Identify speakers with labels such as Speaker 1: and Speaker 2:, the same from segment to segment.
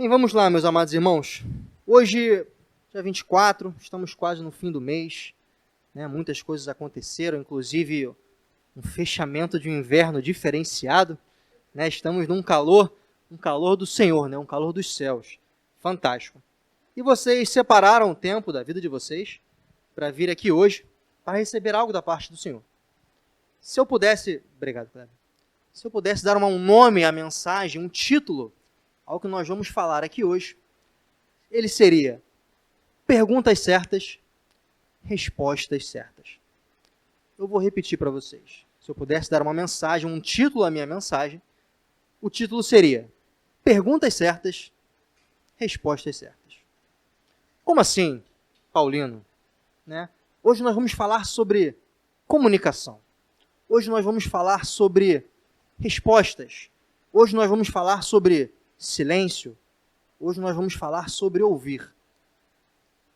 Speaker 1: Bem, vamos lá, meus amados irmãos. Hoje, dia 24, estamos quase no fim do mês, né? Muitas coisas aconteceram, inclusive um fechamento de um inverno diferenciado, né? Estamos num calor do Senhor, né? Um calor dos céus. Fantástico. E vocês separaram o tempo da vida de vocês para vir aqui hoje para receber algo da parte do Senhor. Se eu pudesse, obrigado, Cleber. Se eu pudesse dar um nome à mensagem, um título ao que nós vamos falar aqui hoje, ele seria Perguntas Certas, Respostas Certas. Eu vou repetir para vocês. Se eu pudesse dar uma mensagem, um título à minha mensagem, o título seria Perguntas Certas, Respostas Certas. Como assim, Paulino? Né? Hoje nós vamos falar sobre comunicação. Hoje nós vamos falar sobre respostas. Hoje nós vamos falar sobre silêncio. Hoje nós vamos falar sobre ouvir.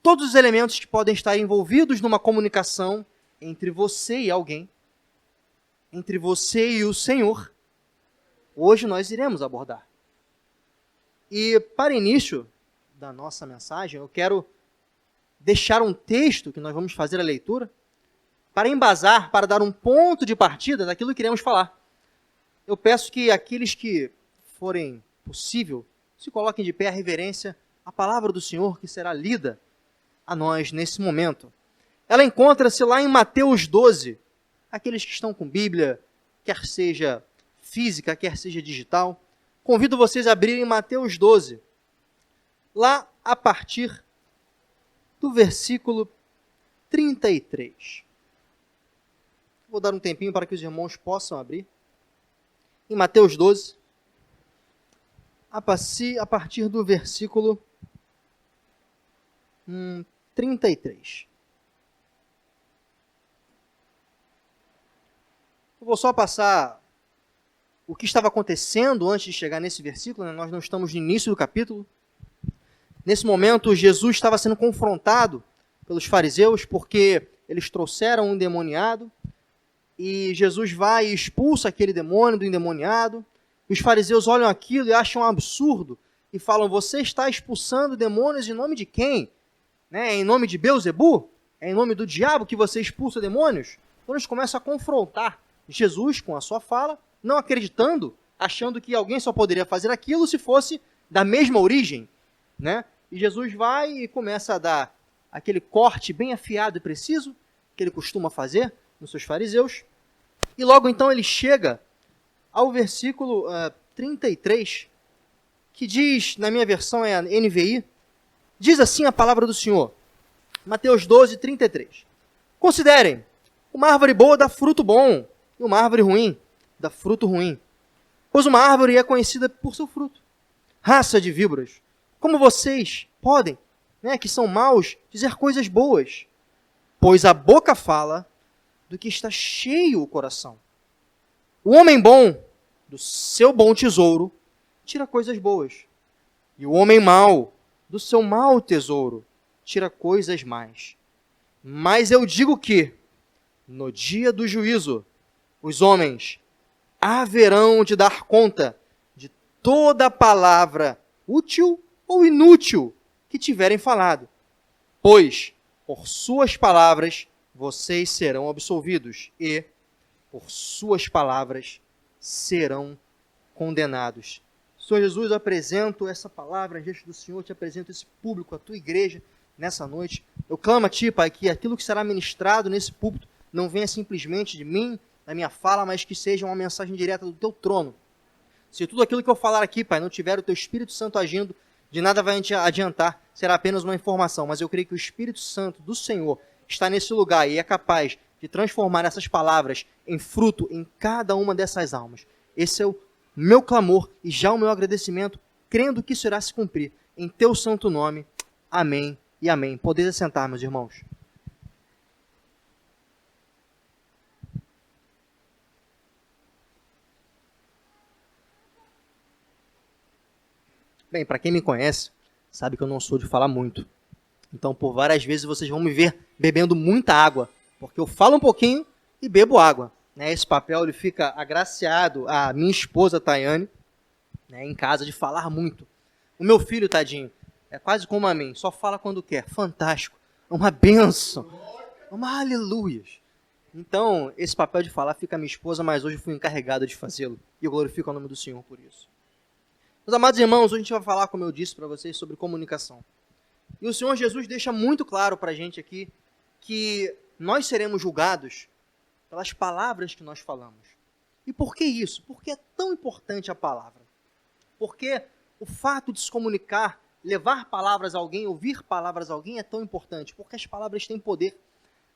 Speaker 1: Todos os elementos que podem estar envolvidos numa comunicação entre você e alguém, entre você e o Senhor, hoje nós iremos abordar. E para início da nossa mensagem, eu quero deixar um texto que nós vamos fazer a leitura para embasar, para dar um ponto de partida daquilo que iremos falar. Eu peço que aqueles que forem possível, se coloquem de pé a reverência à palavra do Senhor que será lida a nós nesse momento. Ela encontra-se lá em Mateus 12. Aqueles que estão com Bíblia, quer seja física, quer seja digital, convido vocês a abrirem Mateus 12. Lá a partir do versículo 33. Vou dar um tempinho para que os irmãos possam abrir. Em Mateus 12, a partir do versículo 33. Eu vou só passar o que estava acontecendo antes de chegar nesse versículo, né? Nós não estamos no início do capítulo. Nesse momento, Jesus estava sendo confrontado pelos fariseus porque eles trouxeram um endemoniado e Jesus vai e expulsa aquele demônio do endemoniado. Os fariseus olham aquilo e acham um absurdo e falam: você está expulsando demônios em nome de quem? Né? É em nome de Beelzebu? É em nome do diabo que você expulsa demônios? Então eles começam a confrontar Jesus com a sua fala, não acreditando, achando que alguém só poderia fazer aquilo se fosse da mesma origem, né? E Jesus vai e começa a dar aquele corte bem afiado e preciso que ele costuma fazer nos seus fariseus. E logo então ele chega ao versículo 33, que diz, na minha versão é a NVI, diz assim a palavra do Senhor, Mateus 12, 33. Considerem, uma árvore boa dá fruto bom, e uma árvore ruim dá fruto ruim. Pois uma árvore é conhecida por seu fruto. Raça de víboras, como vocês podem, né, que são maus, dizer coisas boas? Pois a boca fala do que está cheio o coração. O homem bom, do seu bom tesouro, tira coisas boas. E o homem mau, do seu mau tesouro, tira coisas más. Mas eu digo que, no dia do juízo, os homens haverão de dar conta de toda palavra útil ou inútil que tiverem falado. Pois, por suas palavras, vocês serão absolvidos e, por suas palavras, serão condenados. Senhor Jesus, eu apresento essa palavra diante do Senhor, te apresento esse público, a tua igreja, nessa noite. Eu clamo a ti, Pai, que aquilo que será ministrado nesse púlpito não venha simplesmente de mim, da minha fala, mas que seja uma mensagem direta do teu trono. Se tudo aquilo que eu falar aqui, Pai, não tiver o teu Espírito Santo agindo, de nada vai adiantar, será apenas uma informação, mas eu creio que o Espírito Santo do Senhor está nesse lugar e é capaz de transformar essas palavras em fruto em cada uma dessas almas. Esse é o meu clamor e já o meu agradecimento, crendo que isso irá se cumprir. Em teu santo nome, amém e amém. Podeis assentar, meus irmãos. Bem, para quem me conhece, sabe que eu não sou de falar muito. Então, por várias vezes, vocês vão me ver bebendo muita água, porque eu falo um pouquinho e bebo água. Né? Esse papel ele fica agraciado à minha esposa, Tayane, né, em casa, de falar muito. O meu filho, tadinho, é quase como a mim, só fala quando quer. Fantástico. É uma bênção. É uma aleluia. Então, esse papel de falar fica a minha esposa, mas hoje eu fui encarregado de fazê-lo. E eu glorifico o nome do Senhor por isso. Meus amados irmãos, hoje a gente vai falar, como eu disse para vocês, sobre comunicação. E o Senhor Jesus deixa muito claro para a gente aqui que nós seremos julgados pelas palavras que nós falamos. E por que isso? Porque é tão importante a palavra. Porque o fato de se comunicar, levar palavras a alguém, ouvir palavras a alguém é tão importante. Porque as palavras têm poder.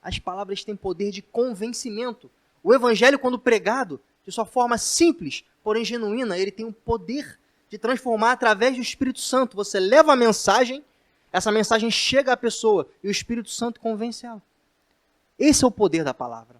Speaker 1: As palavras têm poder de convencimento. O evangelho, quando pregado, de sua forma simples, porém genuína, ele tem o poder de transformar através do Espírito Santo. Você leva a mensagem, essa mensagem chega à pessoa e o Espírito Santo convence ela. Esse é o poder da palavra.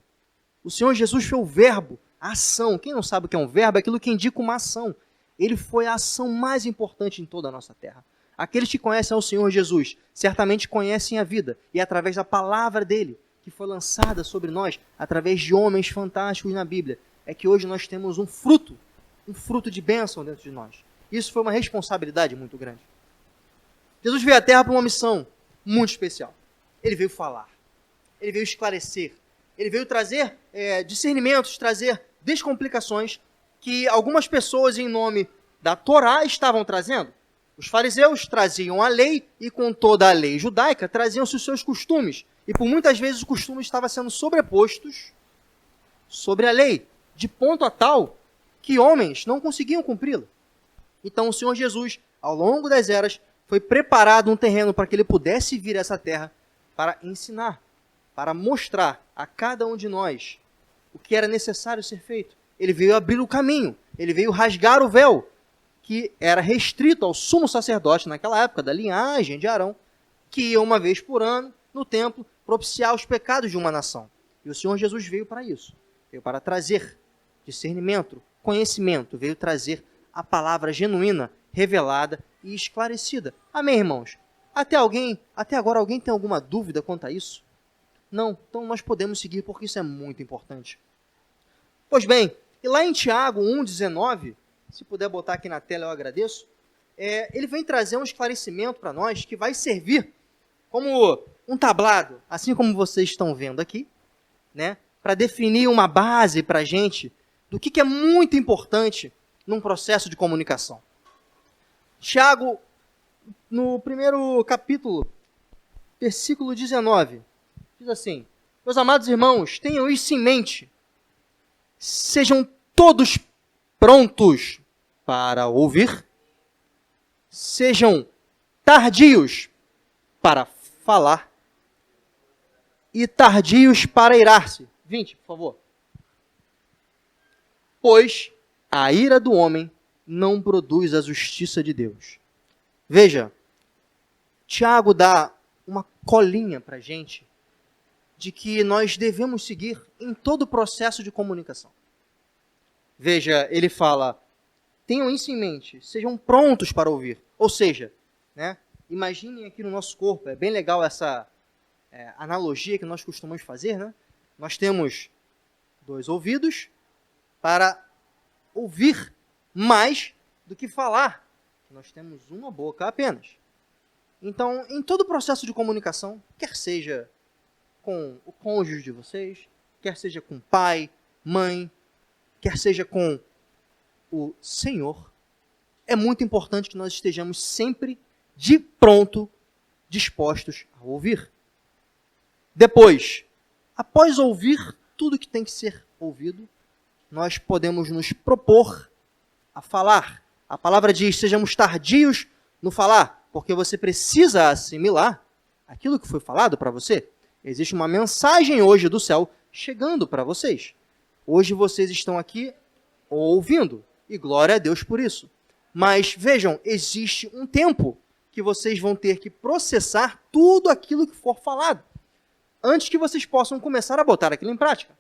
Speaker 1: O Senhor Jesus foi o verbo, a ação. Quem não sabe o que é um verbo? É aquilo que indica uma ação. Ele foi a ação mais importante em toda a nossa terra. Aqueles que conhecem ao Senhor Jesus certamente conhecem a vida e através da palavra dele, que foi lançada sobre nós através de homens fantásticos na Bíblia, é que hoje nós temos um fruto de bênção dentro de nós. Isso foi uma responsabilidade muito grande. Jesus veio à Terra para uma missão muito especial. Ele veio falar, ele veio esclarecer, ele veio trazer discernimentos, trazer descomplicações que algumas pessoas em nome da Torá estavam trazendo. Os fariseus traziam a lei e com toda a lei judaica traziam-se os seus costumes. E por muitas vezes os costumes estavam sendo sobrepostos sobre a lei, de ponto a tal que homens não conseguiam cumpri-la. Então o Senhor Jesus, ao longo das eras, foi preparado um terreno para que ele pudesse vir a essa terra para ensinar, para mostrar a cada um de nós o que era necessário ser feito. Ele veio abrir o caminho, ele veio rasgar o véu, que era restrito ao sumo sacerdote naquela época, da linhagem de Arão, que ia uma vez por ano no templo propiciar os pecados de uma nação. E o Senhor Jesus veio para isso, veio para trazer discernimento, conhecimento, veio trazer a palavra genuína, revelada e esclarecida. Amém, irmãos? Até agora alguém tem alguma dúvida quanto a isso? Não? Então nós podemos seguir porque isso é muito importante. Pois bem, e lá em Tiago 1,19, se puder botar aqui na tela eu agradeço, ele vem trazer um esclarecimento para nós que vai servir como um tablado, assim como vocês estão vendo aqui, né, para definir uma base para a gente do que é muito importante num processo de comunicação. Tiago, no primeiro capítulo, versículo 19, diz assim: meus amados irmãos, tenham isso em mente, sejam todos prontos para ouvir, sejam tardios para falar e tardios para irar-se. 20, por favor. Pois a ira do homem não produz a justiça de Deus. Veja, Tiago dá uma colinha para a gente de que nós devemos seguir em todo o processo de comunicação. Veja, ele fala, tenham isso em mente, sejam prontos para ouvir. Ou seja, né, imaginem aqui no nosso corpo, é bem legal essa analogia que nós costumamos fazer, né? Nós temos 2 ouvidos para ouvir mais do que falar. Nós temos uma boca apenas. Então, em todo o processo de comunicação, quer seja com o cônjuge de vocês, quer seja com pai, mãe, quer seja com o Senhor, é muito importante que nós estejamos sempre de pronto, dispostos a ouvir. Depois, após ouvir tudo que tem que ser ouvido, nós podemos nos propor a falar. A palavra diz, sejamos tardios no falar, porque você precisa assimilar aquilo que foi falado para você. Existe uma mensagem hoje do céu chegando para vocês. Hoje vocês estão aqui ouvindo, e glória a Deus por isso. Mas vejam, existe um tempo que vocês vão ter que processar tudo aquilo que for falado, antes que vocês possam começar a botar aquilo em prática.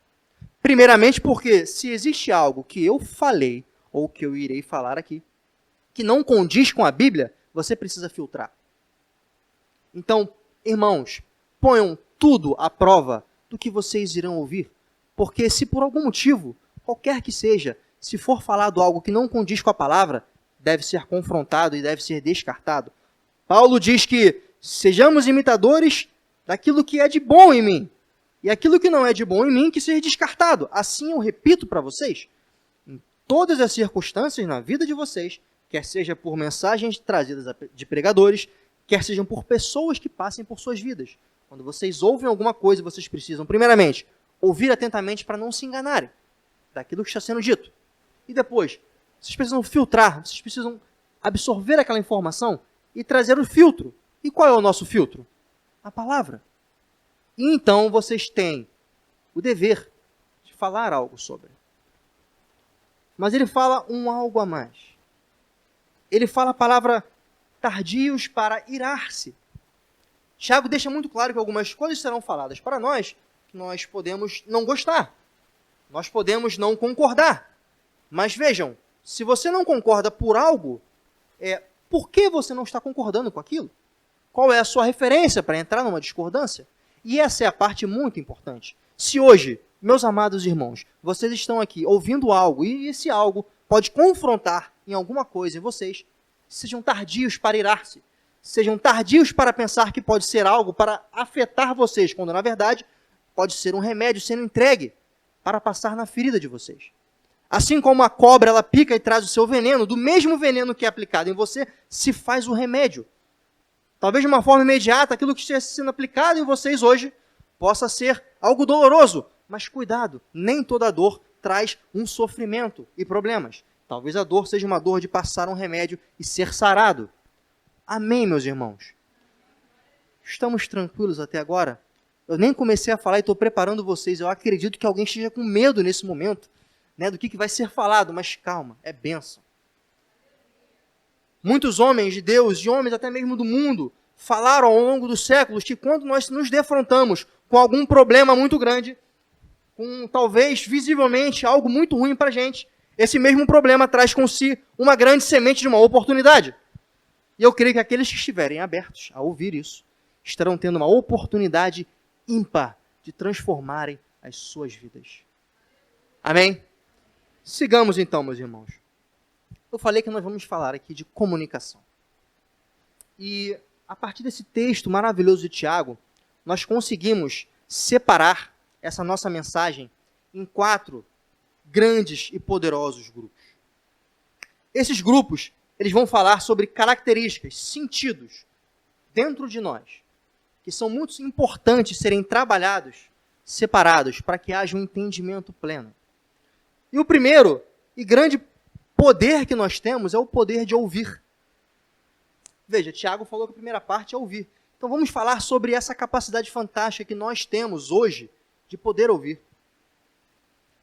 Speaker 1: Primeiramente porque se existe algo que eu falei, ou que eu irei falar aqui, que não condiz com a Bíblia, você precisa filtrar. Então, irmãos, ponham tudo à prova do que vocês irão ouvir, porque se por algum motivo, qualquer que seja, se for falado algo que não condiz com a palavra, deve ser confrontado e deve ser descartado. Paulo diz que sejamos imitadores daquilo que é de bom em mim. E aquilo que não é de bom em mim, que seja descartado. Assim eu repito para vocês, em todas as circunstâncias na vida de vocês, quer seja por mensagens trazidas de pregadores, quer sejam por pessoas que passem por suas vidas. Quando vocês ouvem alguma coisa, vocês precisam, primeiramente, ouvir atentamente para não se enganarem daquilo que está sendo dito. E depois, vocês precisam filtrar, vocês precisam absorver aquela informação e trazer o filtro. E qual é o nosso filtro? A palavra. E então vocês têm o dever de falar algo sobre. Mas ele fala um algo a mais. Ele fala a palavra tardios para irar-se. Tiago deixa muito claro que algumas coisas serão faladas para nós que nós podemos não gostar. Nós podemos não concordar. Mas vejam, se você não concorda por algo, por que você não está concordando com aquilo? Qual é a sua referência para entrar numa discordância? E essa é a parte muito importante. Se hoje, meus amados irmãos, vocês estão aqui ouvindo algo, e esse algo pode confrontar em alguma coisa em vocês, sejam tardios para irar-se. Sejam tardios para pensar que pode ser algo para afetar vocês, quando na verdade pode ser um remédio sendo entregue para passar na ferida de vocês. Assim como a cobra, ela pica e traz o seu veneno, do mesmo veneno que é aplicado em você, se faz o remédio. Talvez de uma forma imediata, aquilo que esteja sendo aplicado em vocês hoje possa ser algo doloroso. Mas cuidado, nem toda dor traz um sofrimento e problemas. Talvez a dor seja uma dor de passar um remédio e ser sarado. Amém, meus irmãos? Estamos tranquilos até agora? Eu nem comecei a falar e estou preparando vocês. Eu acredito que alguém esteja com medo nesse momento, né, do que vai ser falado, mas calma, é bênção. Muitos homens de Deus, e homens até mesmo do mundo, falaram ao longo dos séculos que quando nós nos defrontamos com algum problema muito grande, com talvez visivelmente algo muito ruim para a gente, esse mesmo problema traz com si uma grande semente de uma oportunidade. E eu creio que aqueles que estiverem abertos a ouvir isso, estarão tendo uma oportunidade ímpar de transformarem as suas vidas. Amém? Sigamos então, meus irmãos. Eu falei que nós vamos falar aqui de comunicação. E a partir desse texto maravilhoso de Tiago, nós conseguimos separar essa nossa mensagem em 4 grandes e poderosos grupos. Esses grupos, eles vão falar sobre características, sentidos, dentro de nós, que são muito importantes serem trabalhados, separados, para que haja um entendimento pleno. E o primeiro e grande poder que nós temos é o poder de ouvir. Veja, Tiago falou que a primeira parte é ouvir. Então vamos falar sobre essa capacidade fantástica que nós temos hoje de poder ouvir.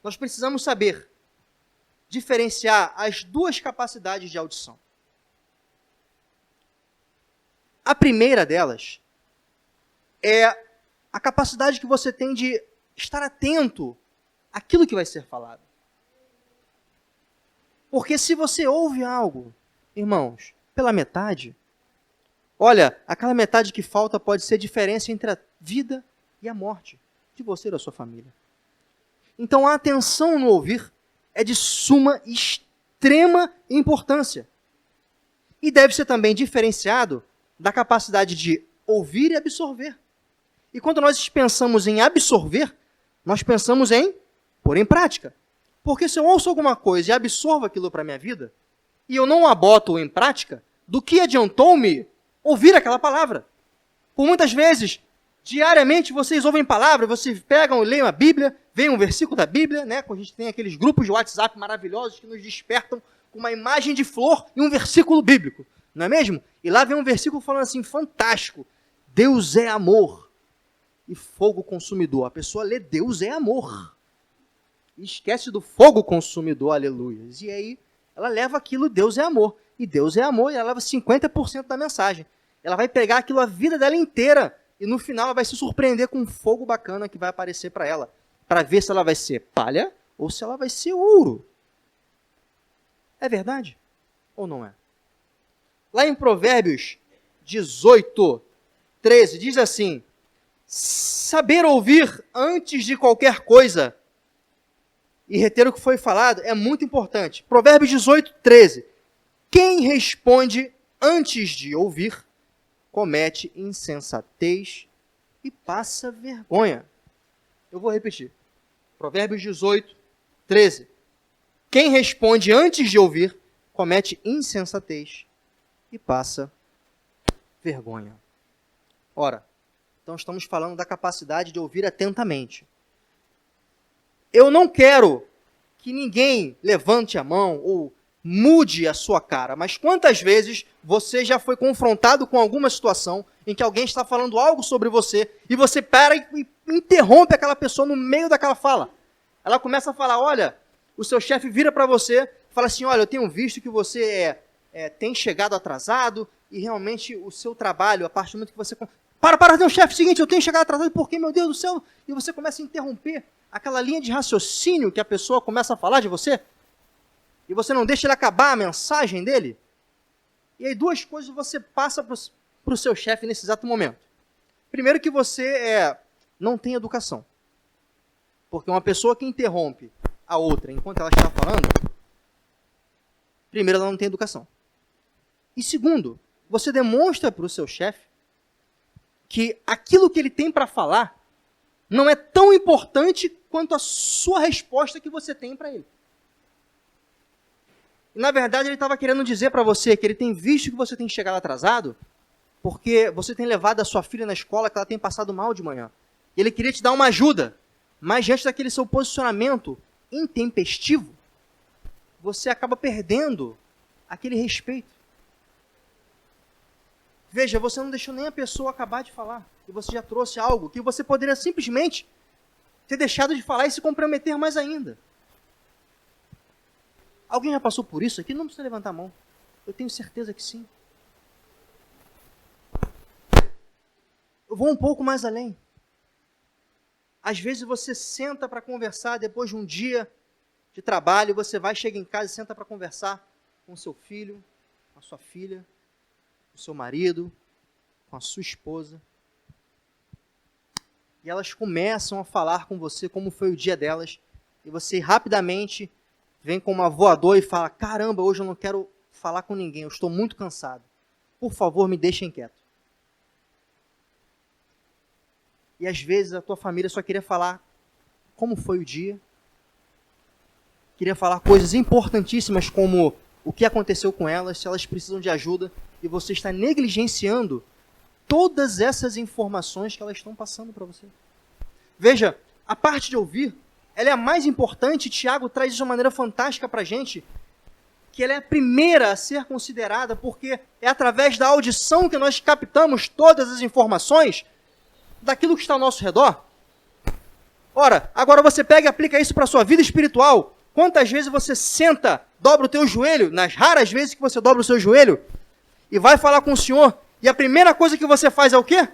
Speaker 1: Nós precisamos saber diferenciar as 2 capacidades de audição. A primeira delas é a capacidade que você tem de estar atento àquilo que vai ser falado. Porque se você ouve algo, irmãos, pela metade, olha, aquela metade que falta pode ser a diferença entre a vida e a morte de você e da sua família. Então a atenção no ouvir é de suma e extrema importância. E deve ser também diferenciado da capacidade de ouvir e absorver. E quando nós pensamos em absorver, nós pensamos em pôr em prática. Porque se eu ouço alguma coisa e absorvo aquilo para a minha vida, e eu não a boto em prática, do que adiantou-me ouvir aquela palavra? Por muitas vezes, diariamente, vocês ouvem palavra, vocês pegam e leem a Bíblia, veem um versículo da Bíblia, né? Quando a gente tem aqueles grupos de WhatsApp maravilhosos que nos despertam com uma imagem de flor e um versículo bíblico, não é mesmo? E lá vem um versículo falando assim, fantástico, Deus é amor e fogo consumidor. A pessoa lê Deus é amor. E esquece do fogo consumidor, aleluia. E aí, ela leva aquilo, Deus é amor. E Deus é amor, e ela leva 50% da mensagem. Ela vai pegar aquilo a vida dela inteira, e no final ela vai se surpreender com um fogo bacana que vai aparecer para ela, para ver se ela vai ser palha ou se ela vai ser ouro. É verdade? Ou não é? Lá em Provérbios 18, 13, diz assim, saber ouvir antes de qualquer coisa e reter o que foi falado é muito importante. Provérbios 18, 13. Quem responde antes de ouvir, comete insensatez e passa vergonha. Eu vou repetir. Provérbios 18, 13. Quem responde antes de ouvir, comete insensatez e passa vergonha. Ora, então estamos falando da capacidade de ouvir atentamente. Eu não quero que ninguém levante a mão ou mude a sua cara, mas quantas vezes você já foi confrontado com alguma situação em que alguém está falando algo sobre você e você para e interrompe aquela pessoa no meio daquela fala? Ela começa a falar, olha, o seu chefe vira para você e fala assim, olha, eu tenho visto que você tem chegado atrasado e realmente o seu trabalho, a partir do momento que você... Para, meu chefe, seguinte, eu tenho chegado atrasado, por quê, meu Deus do céu? E você começa a interromper aquela linha de raciocínio que a pessoa começa a falar de você, e você não deixa ele acabar a mensagem dele. E aí duas coisas você passa para o seu chefe nesse exato momento. Primeiro que você não tem educação. Porque uma pessoa que interrompe a outra enquanto ela está falando, primeiro ela não tem educação. E segundo, você demonstra para o seu chefe que aquilo que ele tem para falar não é tão importante quanto a sua resposta que você tem para ele. E, na verdade, ele estava querendo dizer para você que ele tem visto que você tem chegado atrasado porque você tem levado a sua filha na escola que ela tem passado mal de manhã. E ele queria te dar uma ajuda, mas diante daquele seu posicionamento intempestivo, você acaba perdendo aquele respeito. Veja, você não deixou nem a pessoa acabar de falar. E você já trouxe algo que você poderia simplesmente ter deixado de falar e se comprometer mais ainda. Alguém já passou por isso aqui? Não precisa levantar a mão. Eu tenho certeza que sim. Eu vou um pouco mais além. Às vezes você senta para conversar depois de um dia de trabalho, você vai, chega em casa e senta para conversar com seu filho, com a sua filha, com o seu marido, com a sua esposa. E elas começam a falar com você como foi o dia delas, e você rapidamente vem com uma voadora e fala, caramba, hoje eu não quero falar com ninguém, eu estou muito cansado. Por favor, me deixem quieto. E às vezes a tua família só queria falar como foi o dia, queria falar coisas importantíssimas como o que aconteceu com elas, se elas precisam de ajuda, e você está negligenciando todas essas informações que elas estão passando para você. Veja, a parte de ouvir, ela é a mais importante. Tiago traz isso de uma maneira fantástica para a gente, que ela é a primeira a ser considerada, porque é através da audição que nós captamos todas as informações daquilo que está ao nosso redor. Ora, agora você pega e aplica isso para a sua vida espiritual. Quantas vezes você senta, dobra o teu joelho, nas raras vezes que você dobra o seu joelho, e vai falar com o Senhor, e a primeira coisa que você faz é o quê?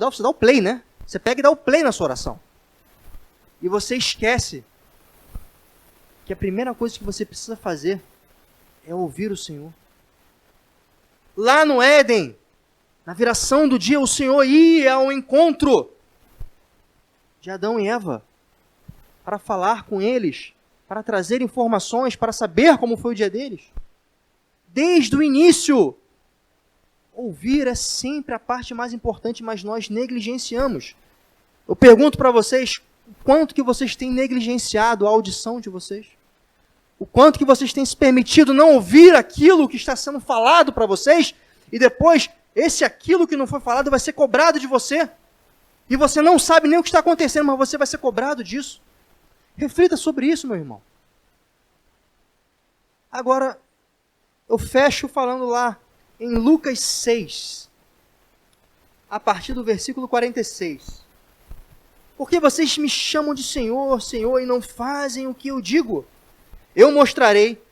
Speaker 1: Você dá o play, né? Você pega e dá o play na sua oração. E você esquece que a primeira coisa que você precisa fazer é ouvir o Senhor. Lá no Éden, na viração do dia, o Senhor ia ao encontro de Adão e Eva para falar com eles, para trazer informações, para saber como foi o dia deles. Desde o início, ouvir é sempre a parte mais importante, mas nós negligenciamos. Eu pergunto para vocês, o quanto que vocês têm negligenciado a audição de vocês? O quanto que vocês têm se permitido não ouvir aquilo que está sendo falado para vocês, e depois, aquilo que não foi falado vai ser cobrado de você, e você não sabe nem o que está acontecendo, mas você vai ser cobrado disso. Reflita sobre isso, meu irmão. Agora, eu fecho falando lá em Lucas 6, a partir do versículo 46. Porque vocês me chamam de Senhor, Senhor, e não fazem o que eu digo? Eu mostrarei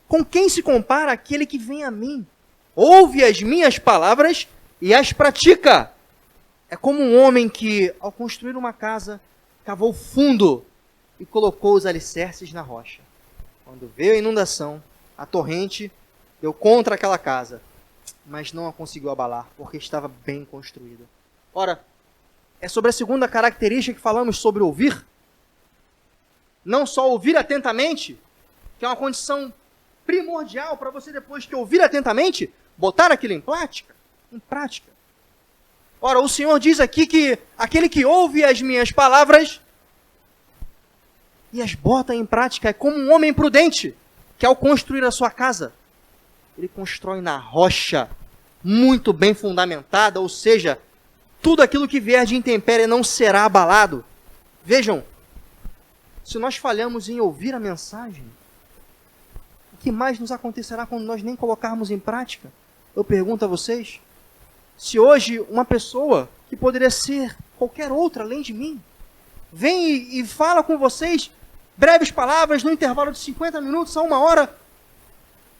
Speaker 1: com quem se compara aquele que vem a mim. Ouve as minhas palavras e as pratica. É como um homem que, ao construir uma casa, cavou fundo e colocou os alicerces na rocha. Quando veio a inundação, a torrente deu contra aquela casa, mas não a conseguiu abalar, porque estava bem construída. Ora, é sobre a segunda característica que falamos sobre ouvir. Não só ouvir atentamente, que é uma condição primordial para você, depois que ouvir atentamente, botar aquilo em prática. Em prática. Ora, o Senhor diz aqui que aquele que ouve as minhas palavras e as bota em prática é como um homem prudente, que ao construir a sua casa, ele constrói na rocha, muito bem fundamentada, ou seja, tudo aquilo que vier de intempérie não será abalado. Vejam, se nós falhamos em ouvir a mensagem, o que mais nos acontecerá quando nós nem colocarmos em prática? Eu pergunto a vocês, se hoje uma pessoa, que poderia ser qualquer outra além de mim, vem e fala com vocês breves palavras no intervalo de 50 minutos a 1 hora,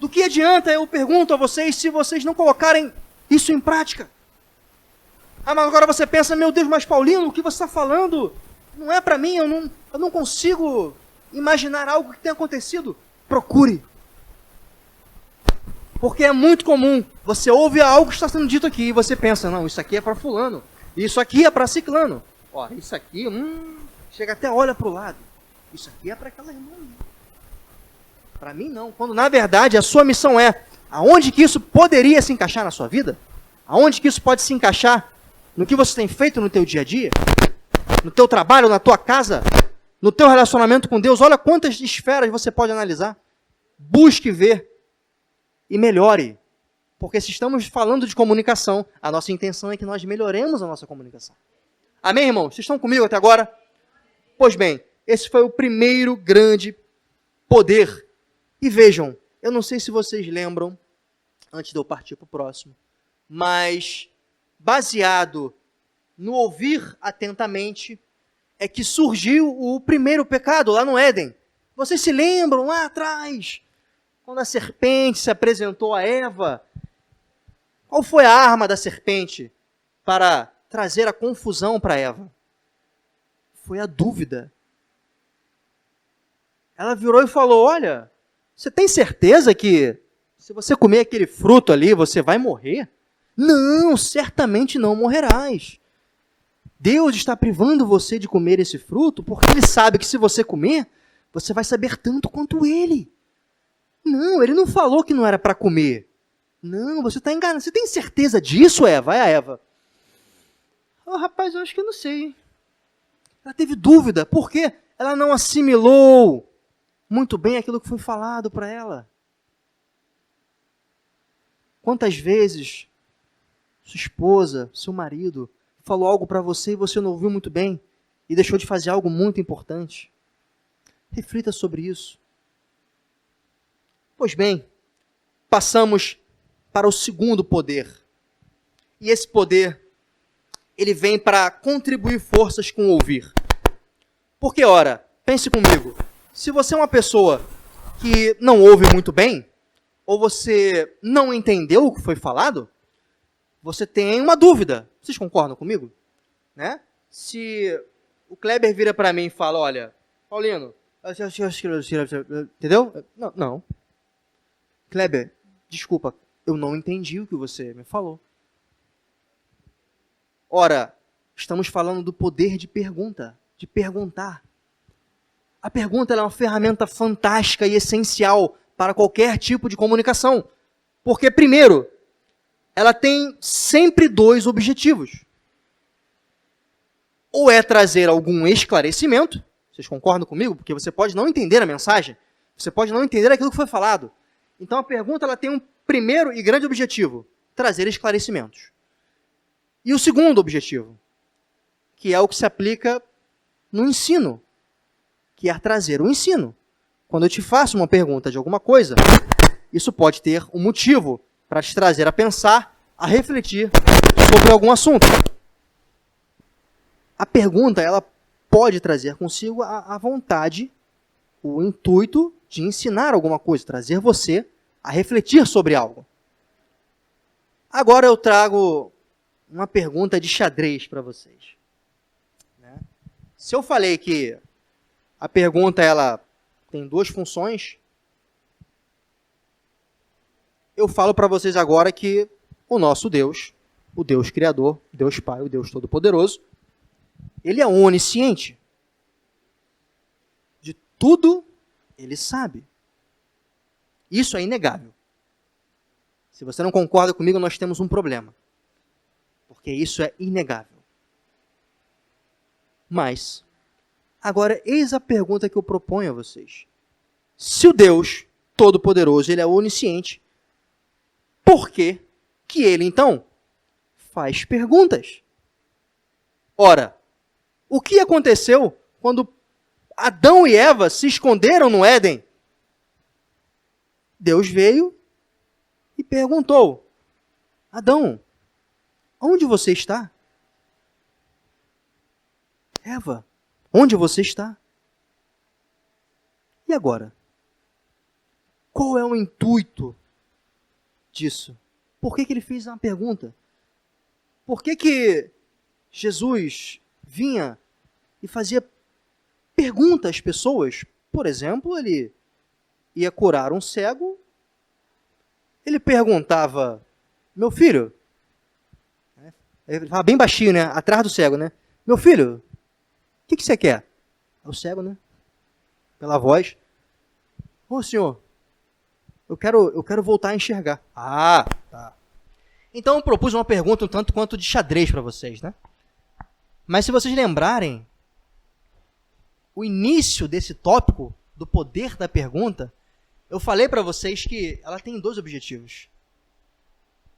Speaker 1: do que adianta, eu pergunto a vocês, se vocês não colocarem isso em prática? Ah, mas agora você pensa, meu Deus, mas Paulino, o que você está falando não é para mim, eu não consigo imaginar algo que tenha acontecido. Procure. Porque é muito comum, você ouve algo que está sendo dito aqui, e você pensa, não, isso aqui é para fulano, isso aqui é para ciclano. Ó, isso aqui, chega até olha para o lado. Isso aqui é para aquela irmã. Para mim não. Quando na verdade a sua missão é, aonde que isso poderia se encaixar na sua vida? Aonde que isso pode se encaixar no que você tem feito no teu dia a dia? No teu trabalho, na tua casa? No teu relacionamento com Deus? Olha quantas esferas você pode analisar. Busque ver e melhore. Porque se estamos falando de comunicação, a nossa intenção é que nós melhoremos a nossa comunicação. Amém, irmãos? Vocês estão comigo até agora? Pois bem, esse foi o primeiro grande poder. E vejam, eu não sei se vocês lembram, antes de eu partir para o próximo, mas baseado no ouvir atentamente, é que surgiu o primeiro pecado lá no Éden. Vocês se lembram lá atrás, quando a serpente se apresentou a Eva? Qual foi a arma da serpente para trazer a confusão para Eva? Foi a dúvida. Ela virou e falou, olha, você tem certeza que se você comer aquele fruto ali, você vai morrer? Não, certamente não morrerás. Deus está privando você de comer esse fruto porque Ele sabe que se você comer, você vai saber tanto quanto Ele. Não, Ele não falou que não era para comer. Não, você está enganado. Você tem certeza disso, Eva? É a Eva. Oh, rapaz, eu acho que eu não sei. Ela teve dúvida. Por quê? Ela não assimilou muito bem aquilo que foi falado para ela. Quantas vezes sua esposa, seu marido, falou algo para você e você não ouviu muito bem e deixou de fazer algo muito importante? Reflita sobre isso. Pois bem, passamos para o segundo poder. E esse poder, ele vem para contribuir forças com o ouvir. Porque, ora, pense comigo, se você é uma pessoa que não ouve muito bem, ou você não entendeu o que foi falado, você tem uma dúvida. Vocês concordam comigo? Né? Se o Kleber vira para mim e fala, olha, Paulino, entendeu? Não. Kleber, desculpa, eu não entendi o que você me falou. Ora, estamos falando do poder de pergunta, de perguntar. A pergunta é uma ferramenta fantástica e essencial para qualquer tipo de comunicação. Porque, primeiro, ela tem sempre dois objetivos. Ou é trazer algum esclarecimento, vocês concordam comigo? Porque você pode não entender a mensagem, você pode não entender aquilo que foi falado. Então a pergunta ela tem um primeiro e grande objetivo, trazer esclarecimentos. E o segundo objetivo, que é o que se aplica no ensino, que é trazer o ensino. Quando eu te faço uma pergunta de alguma coisa, isso pode ter um motivo para te trazer a pensar, a refletir sobre algum assunto. A pergunta, ela pode trazer consigo a vontade, o intuito de ensinar alguma coisa, trazer você a refletir sobre algo. Agora eu trago uma pergunta de xadrez para vocês. Se eu falei que a pergunta ela tem duas funções, eu falo para vocês agora que o nosso Deus, o Deus Criador, Deus Pai, o Deus Todo-Poderoso, Ele é onisciente. De tudo Ele sabe. Isso é inegável. Se você não concorda comigo, nós temos um problema. Porque isso é inegável. Mas, agora, eis a pergunta que eu proponho a vocês. Se o Deus Todo-Poderoso, ele é onisciente, por que ele, então, faz perguntas? Ora, o que aconteceu quando Adão e Eva se esconderam no Éden? Deus veio e perguntou: Adão, onde você está? Eva, onde você está? E agora? Qual é o intuito disso? Por que ele fez uma pergunta? Por que Jesus vinha e fazia perguntas às pessoas? Por exemplo, ele ia curar um cego, ele perguntava: meu filho, ele fala bem baixinho, né? Atrás do cego, né? Meu filho, o que você quer? É o cego, né? Pela voz. Ô senhor, eu quero voltar a enxergar. Ah, tá. Então eu propus uma pergunta um tanto quanto de xadrez para vocês, né? Mas se vocês lembrarem, o início desse tópico, do poder da pergunta, eu falei para vocês que ela tem dois objetivos.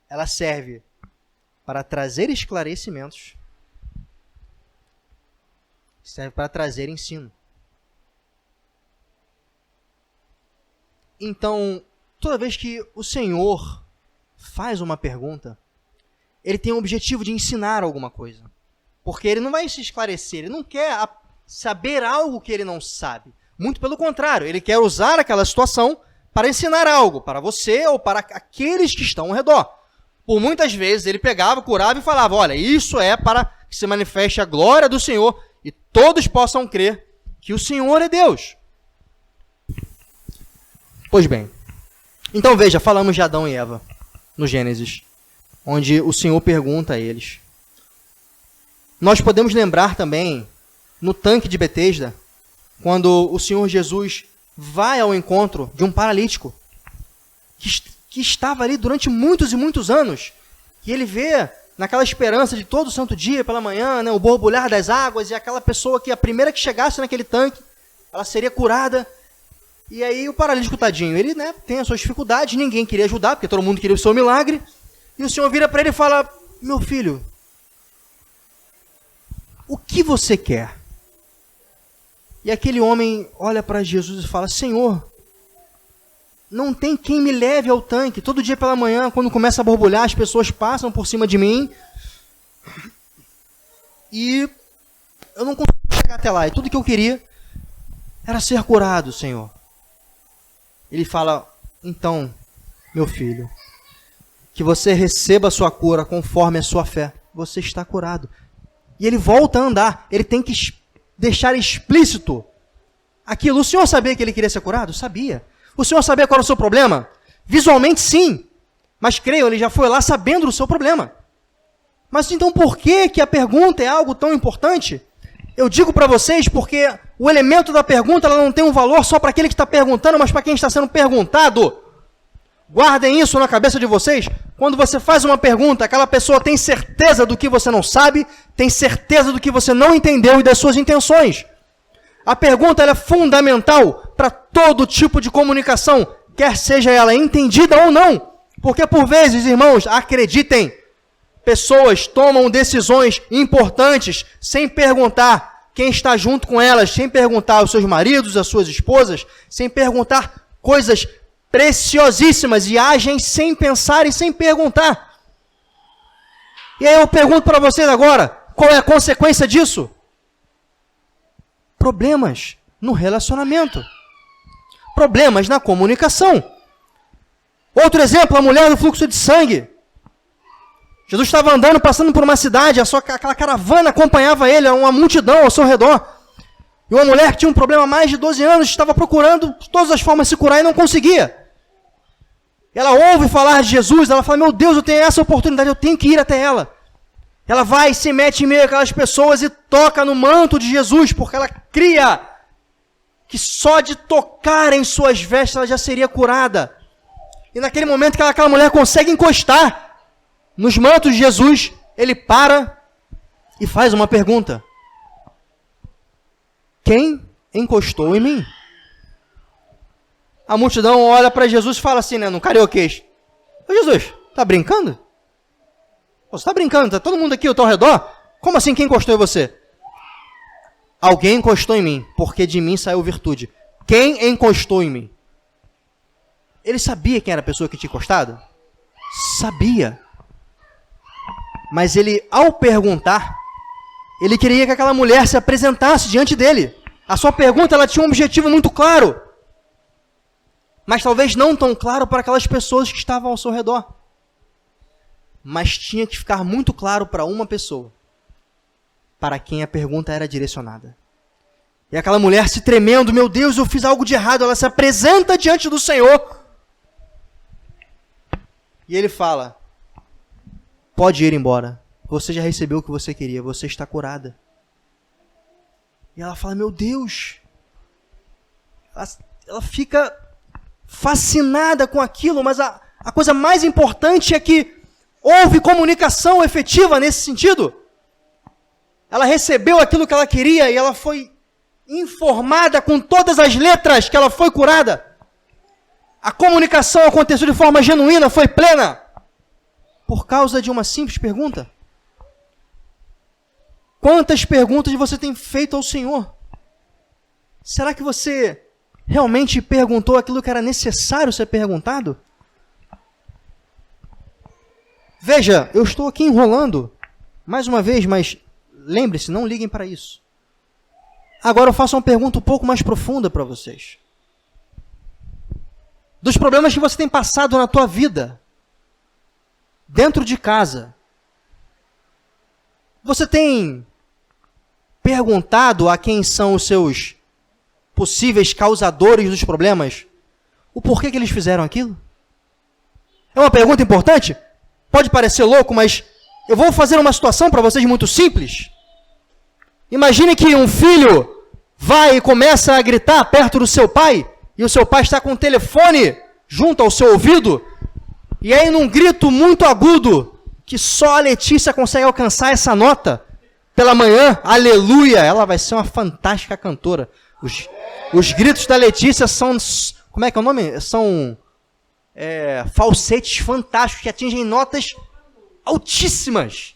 Speaker 1: Ela serve para trazer esclarecimentos, serve para trazer ensino. Então, toda vez que o Senhor faz uma pergunta, ele tem o objetivo de ensinar alguma coisa. Porque ele não vai se esclarecer, ele não quer saber algo que ele não sabe. Muito pelo contrário, ele quer usar aquela situação para ensinar algo, para você ou para aqueles que estão ao redor. Por muitas vezes ele pegava, curava e falava: olha, isso é para que se manifeste a glória do Senhor e todos possam crer que o Senhor é Deus. Pois bem, então veja, falamos de Adão e Eva no Gênesis, onde o Senhor pergunta a eles. Nós podemos lembrar também, no tanque de Betesda, quando o Senhor Jesus vai ao encontro de um paralítico que estava ali durante muitos e muitos anos, e ele vê naquela esperança de todo santo dia pela manhã, né, o borbulhar das águas, e aquela pessoa que a primeira que chegasse naquele tanque, ela seria curada. E aí o paralítico, tadinho, ele, né, tem as suas dificuldades, ninguém queria ajudar, porque todo mundo queria o seu milagre, e o Senhor vira para ele e fala: meu filho, o que você quer? E aquele homem olha para Jesus e fala: Senhor, não tem quem me leve ao tanque. Todo dia pela manhã, quando começa a borbulhar, as pessoas passam por cima de mim e eu não consigo chegar até lá. E tudo que eu queria era ser curado, Senhor. Ele fala: então, meu filho, que você receba a sua cura conforme a sua fé. Você está curado. E ele volta a andar. Ele tem que deixar explícito aquilo. O Senhor sabia que ele queria ser curado? Sabia. O Senhor sabia qual era o seu problema? Visualmente, sim. Mas creio, ele já foi lá sabendo do seu problema. Mas então por que a pergunta é algo tão importante? Eu digo para vocês porque o elemento da pergunta ela não tem um valor só para aquele que está perguntando, mas para quem está sendo perguntado. Guardem isso na cabeça de vocês. Quando você faz uma pergunta, aquela pessoa tem certeza do que você não sabe, tem certeza do que você não entendeu e das suas intenções. A pergunta ela é fundamental para todo tipo de comunicação, quer seja ela entendida ou não. Porque por vezes, irmãos, acreditem, pessoas tomam decisões importantes sem perguntar quem está junto com elas, sem perguntar aos seus maridos, às suas esposas, sem perguntar coisas preciosíssimas e agem sem pensar e sem perguntar. E aí eu pergunto para vocês agora, qual é a consequência disso? Problemas no relacionamento. Problemas na comunicação. Outro exemplo, a mulher do fluxo de sangue. Jesus estava andando, passando por uma cidade, aquela caravana acompanhava ele, uma multidão ao seu redor. E uma mulher que tinha um problema há mais de 12 anos, estava procurando de todas as formas se curar e não conseguia. Ela ouve falar de Jesus, ela fala: meu Deus, eu tenho essa oportunidade, eu tenho que ir até ela. Ela vai, se mete em meio àquelas pessoas e toca no manto de Jesus, porque ela cria que só de tocar em suas vestes ela já seria curada. E naquele momento que aquela mulher consegue encostar nos mantos de Jesus, ele para e faz uma pergunta: quem encostou em mim? A multidão olha para Jesus e fala assim, né, no carioquês: ô Jesus, tá brincando? Você tá brincando? Tá todo mundo aqui ao teu redor? Como assim, quem encostou em você? Alguém encostou em mim, porque de mim saiu virtude. Quem encostou em mim? Ele sabia quem era a pessoa que tinha encostado? Sabia. Mas ele, ao perguntar, ele queria que aquela mulher se apresentasse diante dele. A sua pergunta, ela tinha um objetivo muito claro, mas talvez não tão claro para aquelas pessoas que estavam ao seu redor. Mas tinha que ficar muito claro para uma pessoa, para quem a pergunta era direcionada. E aquela mulher se tremendo: meu Deus, eu fiz algo de errado. Ela se apresenta diante do Senhor. E ele fala: pode ir embora. Você já recebeu o que você queria. Você está curada. E ela fala: meu Deus. Ela fica fascinada com aquilo, mas a coisa mais importante é que houve comunicação efetiva nesse sentido. Ela recebeu aquilo que ela queria e ela foi informada com todas as letras que ela foi curada. A comunicação aconteceu de forma genuína, foi plena, por causa de uma simples pergunta. Quantas perguntas você tem feito ao Senhor? Será que você realmente perguntou aquilo que era necessário ser perguntado? Veja, eu estou aqui enrolando mais uma vez, mas lembre-se, não liguem para isso. Agora eu faço uma pergunta um pouco mais profunda para vocês. Dos problemas que você tem passado na tua vida, dentro de casa, você tem perguntado a quem são os seus possíveis causadores dos problemas o porquê que eles fizeram aquilo? É uma pergunta importante? Pode parecer louco, mas eu vou fazer uma situação para vocês muito simples. Imagine que um filho vai e começa a gritar perto do seu pai, e o seu pai está com o telefone junto ao seu ouvido, e aí num grito muito agudo, que só a Letícia consegue alcançar essa nota, pela manhã, aleluia, ela vai ser uma fantástica cantora. Os gritos da Letícia são, como é que é o nome? São falsetes fantásticos que atingem notas altíssimas.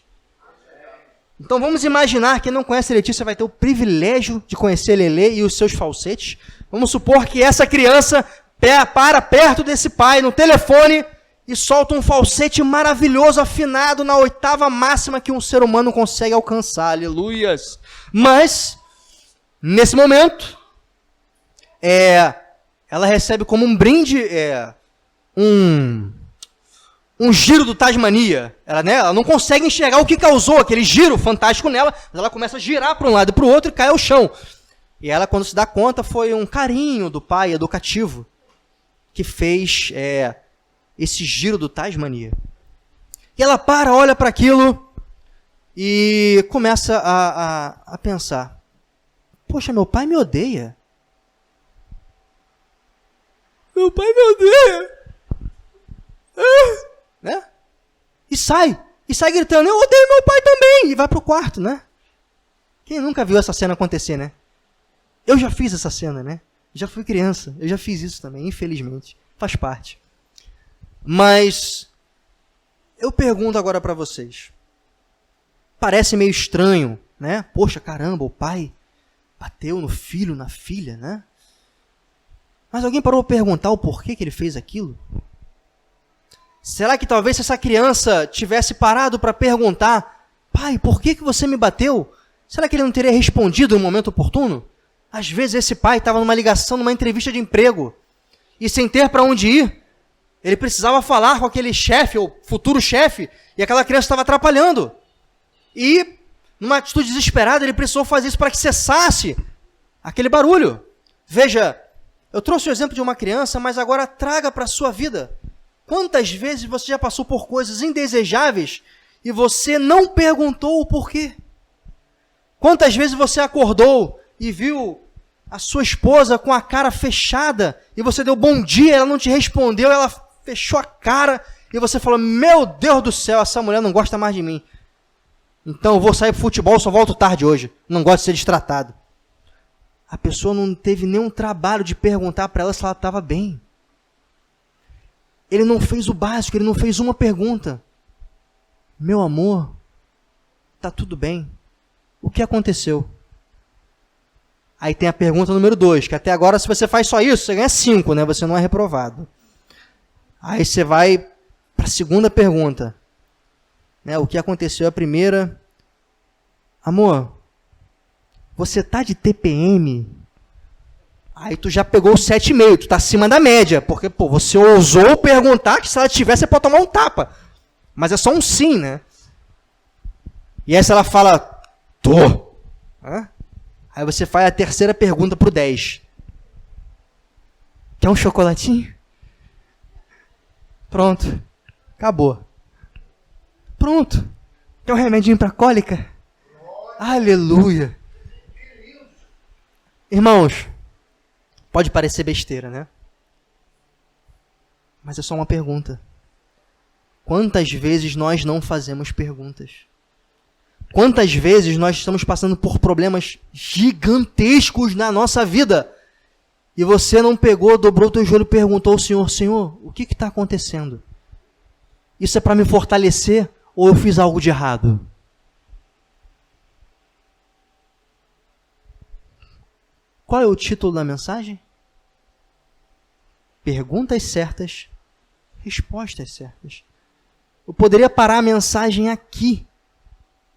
Speaker 1: Então vamos imaginar, quem não conhece a Letícia vai ter o privilégio de conhecer Lelê e os seus falsetes. Vamos supor que essa criança para perto desse pai no telefone e solta um falsete maravilhoso, afinado na oitava máxima que um ser humano consegue alcançar. Aleluias! Mas, nesse momento, ela recebe como um brinde um giro do Tasmania. Ela não consegue enxergar o que causou aquele giro fantástico nela, mas ela começa a girar para um lado e para o outro e cai ao chão. E ela, quando se dá conta, foi um carinho do pai educativo que fez esse giro do Tasmania. E ela olha para aquilo e começa a pensar: poxa, meu pai me odeia. Meu pai me odeia. Né? E sai gritando: eu odeio meu pai também. E vai pro quarto, né? Quem nunca viu essa cena acontecer, né? Eu já fiz essa cena, né? Já fui criança, eu já fiz isso também, infelizmente. Faz parte. Mas eu pergunto agora para vocês. Parece meio estranho, né? Poxa, caramba, o pai bateu no filho, na filha, né? Mas alguém parou para perguntar o porquê que ele fez aquilo? Será que talvez se essa criança tivesse parado para perguntar: pai, por que você me bateu? Será que ele não teria respondido no momento oportuno? Às vezes esse pai estava numa ligação, numa entrevista de emprego, e sem ter para onde ir, ele precisava falar com aquele chefe, ou futuro chefe, e aquela criança estava atrapalhando. E, numa atitude desesperada, ele precisou fazer isso para que cessasse aquele barulho. Veja, eu trouxe o exemplo de uma criança, mas agora traga para a sua vida. Quantas vezes você já passou por coisas indesejáveis e você não perguntou o porquê? Quantas vezes você acordou e viu a sua esposa com a cara fechada e você deu bom dia, ela não te respondeu, ela fechou a cara e você falou, meu Deus do céu, essa mulher não gosta mais de mim. Então eu vou sair pro futebol, só volto tarde hoje. Não gosto de ser destratado. A pessoa não teve nenhum trabalho de perguntar para ela se ela estava bem. Ele não fez o básico, ele não fez uma pergunta. Meu amor, tá tudo bem? O que aconteceu? Aí tem a pergunta número 2, que até agora se você faz só isso, você ganha 5, né? Você não é reprovado. Aí você vai para a segunda pergunta. Né? O que aconteceu? A primeira, amor, você tá de TPM? Aí tu já pegou o 7,5, tu tá acima da média, porque pô, você ousou perguntar que se ela tiver, você pode tomar um tapa. Mas é só um sim, né? E aí se ela fala, tô. Hã? Aí você faz a terceira pergunta pro 10. Quer um chocolatinho? Pronto. Acabou. Pronto. Quer um remedinho para cólica? Aleluia. Irmãos, pode parecer besteira, né? Mas é só uma pergunta. Quantas vezes nós não fazemos perguntas? Quantas vezes nós estamos passando por problemas gigantescos na nossa vida e você não pegou, dobrou o teu joelho e perguntou ao Senhor, Senhor, o que está acontecendo? Isso é para me fortalecer ou eu fiz algo de errado? Qual é o título da mensagem? Perguntas certas, respostas certas. Eu poderia parar a mensagem aqui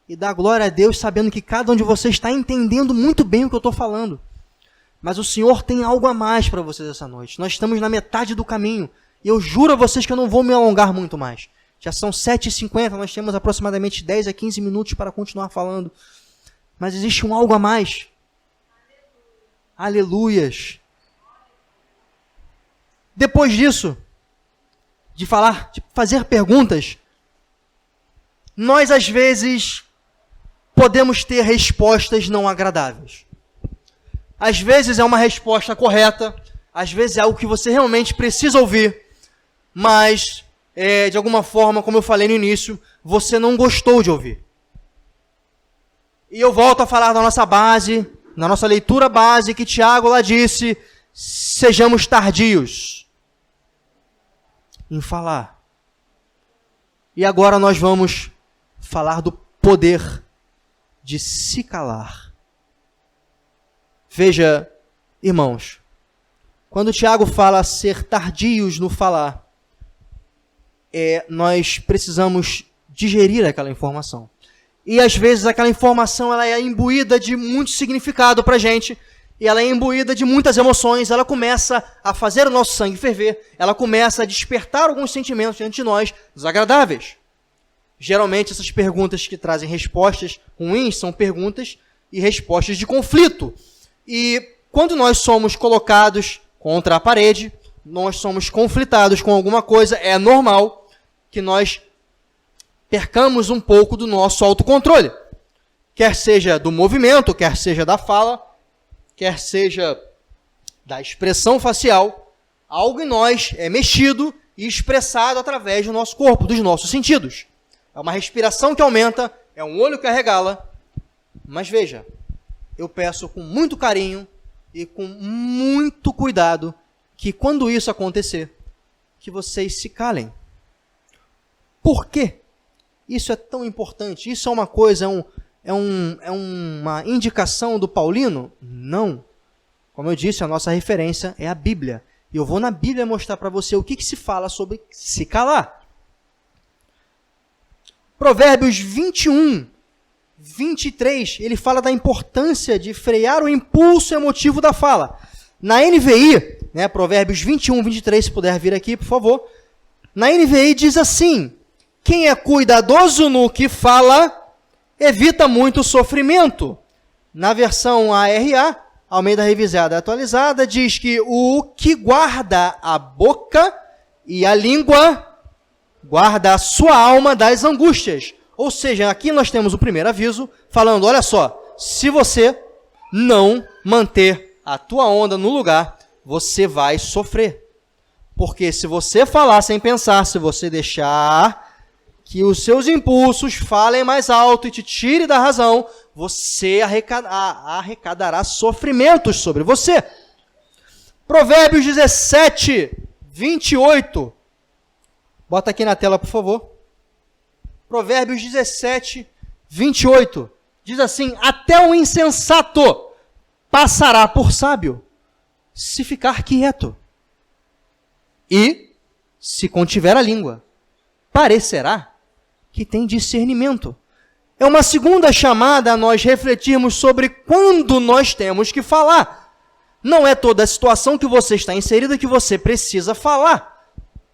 Speaker 1: e dar glória a Deus sabendo que cada um de vocês está entendendo muito bem o que eu estou falando. Mas o Senhor tem algo a mais para vocês essa noite. Nós estamos na metade do caminho e eu juro a vocês que eu não vou me alongar muito mais. Já são 7h50, nós temos aproximadamente 10 a 15 minutos para continuar falando. Mas existe um algo a mais. Aleluias. Depois disso, de falar, de fazer perguntas, nós às vezes podemos ter respostas não agradáveis. Às vezes é uma resposta correta, às vezes é algo que você realmente precisa ouvir, mas de alguma forma, como eu falei no início, você não gostou de ouvir. E eu volto a falar da nossa base, na nossa leitura base, que Tiago lá disse, sejamos tardios em falar. E agora nós vamos falar do poder de se calar. Veja, irmãos, quando Tiago fala ser tardios no falar, nós precisamos digerir aquela informação. E às vezes aquela informação ela é imbuída de muito significado para a gente, e ela é imbuída de muitas emoções, ela começa a fazer o nosso sangue ferver, ela começa a despertar alguns sentimentos diante de nós desagradáveis. Geralmente essas perguntas que trazem respostas ruins são perguntas e respostas de conflito. E quando nós somos colocados contra a parede, nós somos conflitados com alguma coisa, é normal que nós percamos um pouco do nosso autocontrole. Quer seja do movimento, quer seja da fala, quer seja da expressão facial, algo em nós é mexido e expressado através do nosso corpo, dos nossos sentidos. É uma respiração que aumenta, é um olho que arregala. Mas veja, eu peço com muito carinho e com muito cuidado que quando isso acontecer, que vocês se calem. Por quê? Isso é tão importante? Isso é uma coisa, é uma indicação do Paulino? Não. Como eu disse, a nossa referência é a Bíblia. E eu vou na Bíblia mostrar para você o que se fala sobre se calar. Provérbios 21, 23, ele fala da importância de frear o impulso emotivo da fala. Na NVI, né, Provérbios 21, 23, se puder vir aqui, por favor. Na NVI diz assim, quem é cuidadoso no que fala, evita muito sofrimento. Na versão ARA, Almeida Revisada Atualizada, diz que o que guarda a boca e a língua guarda a sua alma das angústias. Ou seja, aqui nós temos o primeiro aviso, falando, olha só, se você não manter a tua onda no lugar, você vai sofrer. Porque se você falar sem pensar, se você deixar que os seus impulsos falem mais alto e te tire da razão, você arrecadará sofrimentos sobre você. Provérbios 17, 28. Bota aqui na tela, por favor. Provérbios 17, 28. Diz assim: até o insensato passará por sábio, se ficar quieto. E, se contiver a língua, parecerá que tem discernimento. É uma segunda chamada a nós refletirmos sobre quando nós temos que falar. Não é toda a situação que você está inserida que você precisa falar.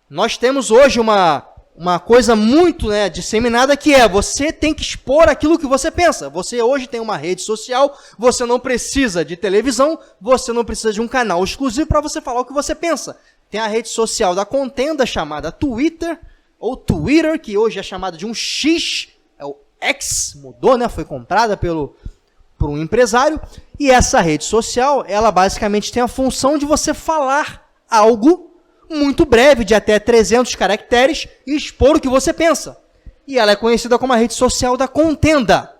Speaker 1: Nós temos hoje uma coisa muito disseminada, que é: você tem que expor aquilo que você pensa. Você hoje tem uma rede social, você não precisa de televisão, você não precisa de um canal exclusivo para você falar o que você pensa. Tem a rede social da contenda chamada Twitter, ou Twitter, que hoje é chamada de um X, é o X, mudou, foi comprada por um empresário, e essa rede social, ela basicamente tem a função de você falar algo muito breve, de até 300 caracteres, e expor o que você pensa. E ela é conhecida como a rede social da contenda,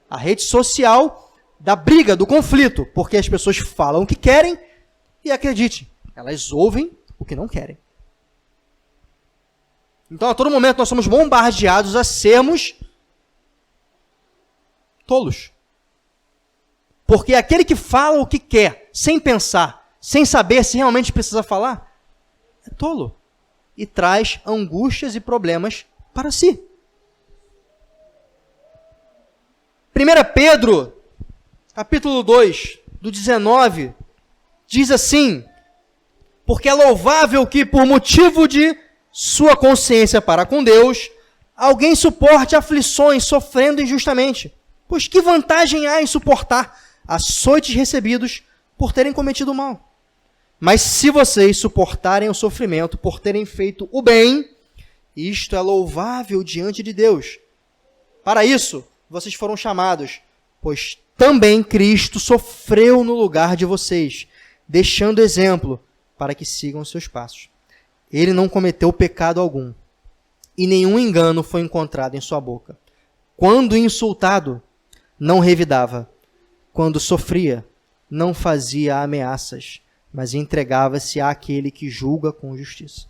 Speaker 1: a rede social da briga, do conflito, porque as pessoas falam o que querem, e acredite, elas ouvem o que não querem. Então, a todo momento, nós somos bombardeados a sermos tolos. Porque aquele que fala o que quer, sem pensar, sem saber se realmente precisa falar, é tolo. E traz angústias e problemas para si. 1 Pedro, capítulo 2, do 19, diz assim: porque é louvável que, por motivo de sua consciência para com Deus, alguém suporte aflições sofrendo injustamente. Pois que vantagem há em suportar açoites recebidos por terem cometido o mal? Mas se vocês suportarem o sofrimento por terem feito o bem, isto é louvável diante de Deus. Para isso, vocês foram chamados, pois também Cristo sofreu no lugar de vocês, deixando exemplo para que sigam os seus passos. Ele não cometeu pecado algum, e nenhum engano foi encontrado em sua boca. Quando insultado, não revidava. Quando sofria, não fazia ameaças, mas entregava-se àquele que julga com justiça.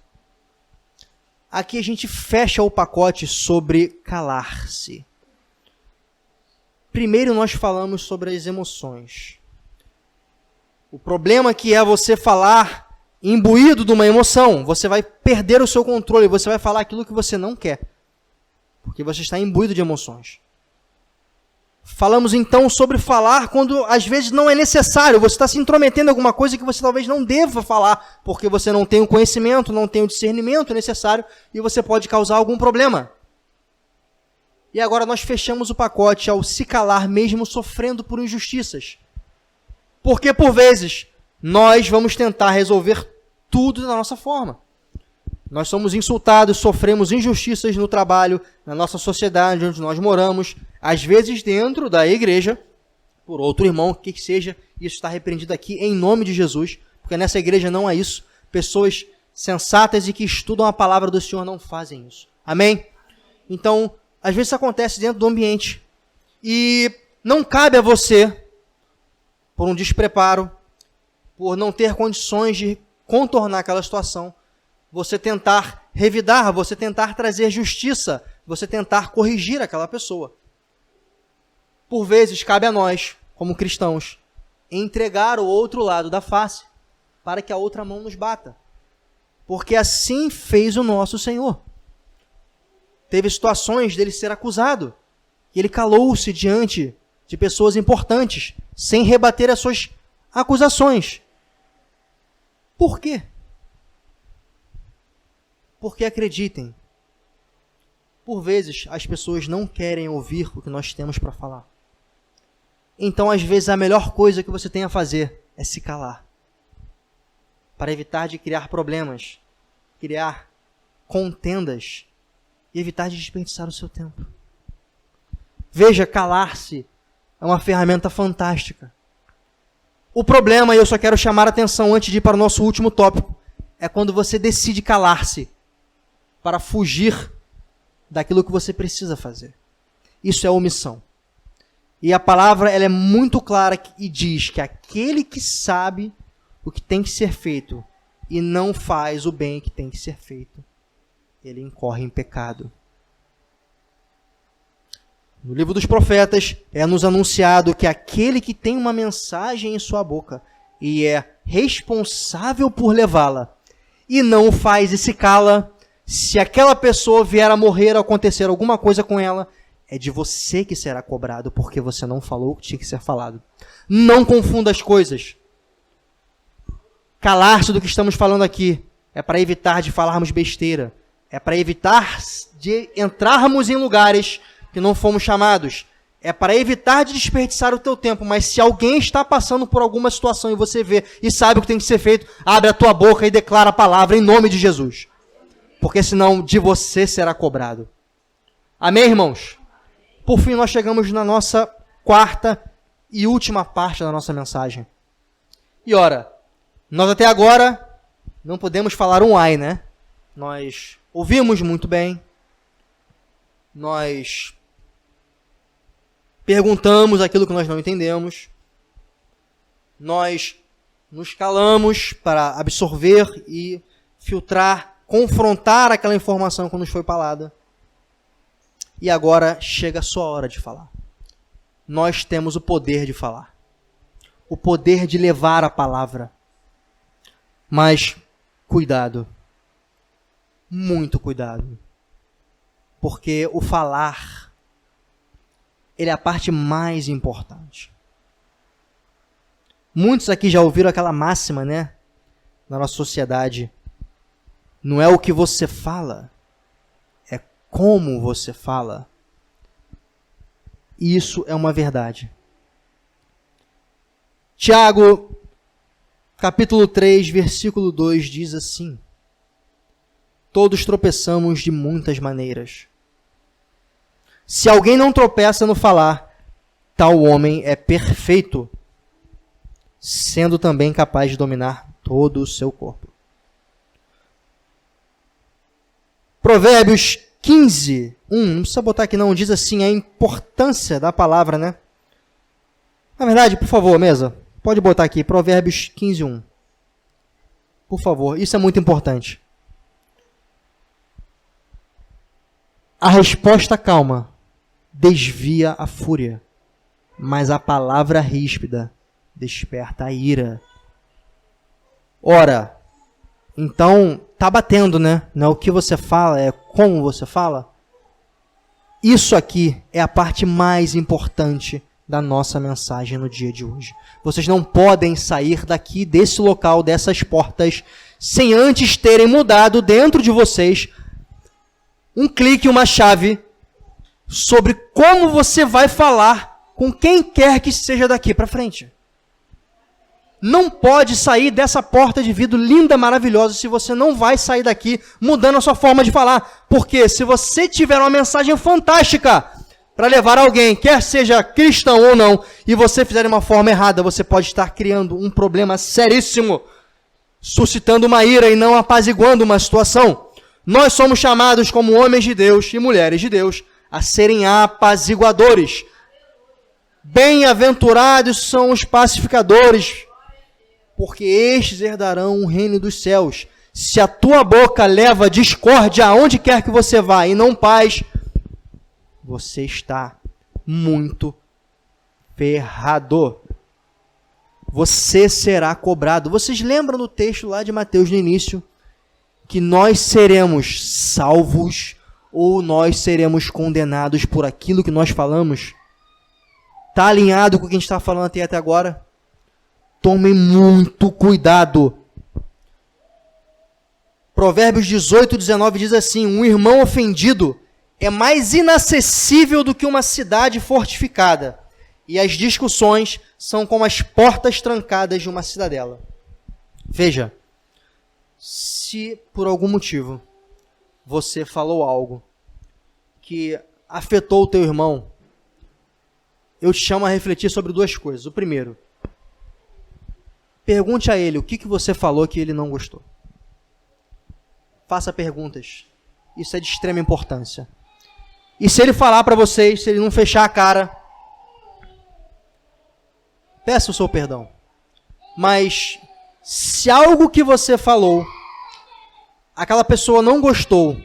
Speaker 1: Aqui a gente fecha o pacote sobre calar-se. Primeiro nós falamos sobre as emoções. O problema que é você falar imbuído de uma emoção, você vai perder o seu controle, você vai falar aquilo que você não quer, porque você está imbuído de emoções. Falamos então sobre falar quando às vezes não é necessário, você está se intrometendo em alguma coisa que você talvez não deva falar, porque você não tem o conhecimento, não tem o discernimento necessário, e você pode causar algum problema. E agora nós fechamos o pacote ao se calar mesmo sofrendo por injustiças. Porque por vezes nós vamos tentar resolver tudo da nossa forma. Nós somos insultados, sofremos injustiças no trabalho, na nossa sociedade, onde nós moramos, às vezes dentro da igreja, por outro irmão, o que seja, isso está repreendido aqui em nome de Jesus, porque nessa igreja não há isso. Pessoas sensatas e que estudam a palavra do Senhor não fazem isso. Amém? Então, às vezes isso acontece dentro do ambiente. E não cabe a você, por um despreparo, por não ter condições de contornar aquela situação, você tentar revidar, você tentar trazer justiça, você tentar corrigir aquela pessoa. Por vezes, cabe a nós, como cristãos, entregar o outro lado da face para que a outra mão nos bata. Porque assim fez o nosso Senhor. Teve situações dele ser acusado, e ele calou-se diante de pessoas importantes, sem rebater as suas acusações. Por quê? Porque acreditem, por vezes as pessoas não querem ouvir o que nós temos para falar. Então, às vezes, a melhor coisa que você tem a fazer é se calar, para evitar de criar problemas, criar contendas e evitar de desperdiçar o seu tempo. Veja, calar-se é uma ferramenta fantástica. O problema, e eu só quero chamar a atenção antes de ir para o nosso último tópico, é quando você decide calar-se para fugir daquilo que você precisa fazer. Isso é omissão. E a palavra ela é muito clara e diz que aquele que sabe o que tem que ser feito e não faz o bem que tem que ser feito, ele incorre em pecado. No livro dos profetas é nos anunciado que aquele que tem uma mensagem em sua boca e é responsável por levá-la e não o faz e se cala, se aquela pessoa vier a morrer ou acontecer alguma coisa com ela, é de você que será cobrado, porque você não falou o que tinha que ser falado. Não confunda as coisas. Calar-se do que estamos falando aqui é para evitar de falarmos besteira. É para evitar de entrarmos em lugares que não fomos chamados. É para evitar de desperdiçar o teu tempo. Mas se alguém está passando por alguma situação e você vê e sabe o que tem que ser feito, abre a tua boca e declara a palavra em nome de Jesus. Porque senão de você será cobrado. Amém, irmãos? Por fim, nós chegamos na nossa quarta e última parte da nossa mensagem. E ora, nós até agora não podemos falar um ai, né? Nós ouvimos muito bem, nós perguntamos aquilo que nós não entendemos, nós nos calamos para absorver e filtrar, confrontar aquela informação que nos foi falada. E agora chega a sua hora de falar. Nós temos o poder de falar. O poder de levar a palavra. Mas cuidado. Muito cuidado. Porque o falar, ele é a parte mais importante. Muitos aqui já ouviram aquela máxima, né? Na nossa sociedade. Não é o que você fala, como você fala. Isso é uma verdade. Tiago, capítulo 3, versículo 2, diz assim: todos tropeçamos de muitas maneiras. Se alguém não tropeça no falar, tal homem é perfeito, sendo também capaz de dominar todo o seu corpo. Provérbios 15, 1, não precisa botar aqui não, diz assim, a importância da palavra, né? Na verdade, por favor, mesa, pode botar aqui, Provérbios 15, 1. Por favor, isso é muito importante. A resposta calma desvia a fúria, mas a palavra ríspida desperta a ira. Ora, então, tá batendo, né? Não é o que você fala, é como você fala. Isso aqui é a parte mais importante da nossa mensagem no dia de hoje. Vocês não podem sair daqui, desse local, dessas portas, sem antes terem mudado dentro de vocês um clique, uma chave, sobre como você vai falar com quem quer que seja daqui para frente. Não pode sair dessa porta de vidro linda, maravilhosa, se você não vai sair daqui mudando a sua forma de falar. Porque se você tiver uma mensagem fantástica para levar alguém, quer seja cristão ou não, e você fizer de uma forma errada, você pode estar criando um problema seríssimo, suscitando uma ira e não apaziguando uma situação. Nós somos chamados como homens de Deus e mulheres de Deus a serem apaziguadores. Bem-aventurados são os pacificadores, porque estes herdarão o reino dos céus. Se a tua boca leva discórdia aonde quer que você vá e não paz, você está muito ferrado. Você será cobrado. Vocês lembram do texto lá de Mateus no início? Que nós seremos salvos ou nós seremos condenados por aquilo que nós falamos? Está alinhado com o que a gente está falando até agora? Tomem muito cuidado. Provérbios 18, 19 diz assim: um irmão ofendido é mais inacessível do que uma cidade fortificada, e as discussões são como as portas trancadas de uma cidadela. Veja, se por algum motivo você falou algo que afetou o teu irmão, eu te chamo a refletir sobre duas coisas. O primeiro, pergunte a ele o que você falou que ele não gostou. faça perguntas. Isso é de extrema importância. E se ele falar para vocês, se ele não fechar a cara, peça o seu perdão. Mas se algo que você falou, aquela pessoa não gostou,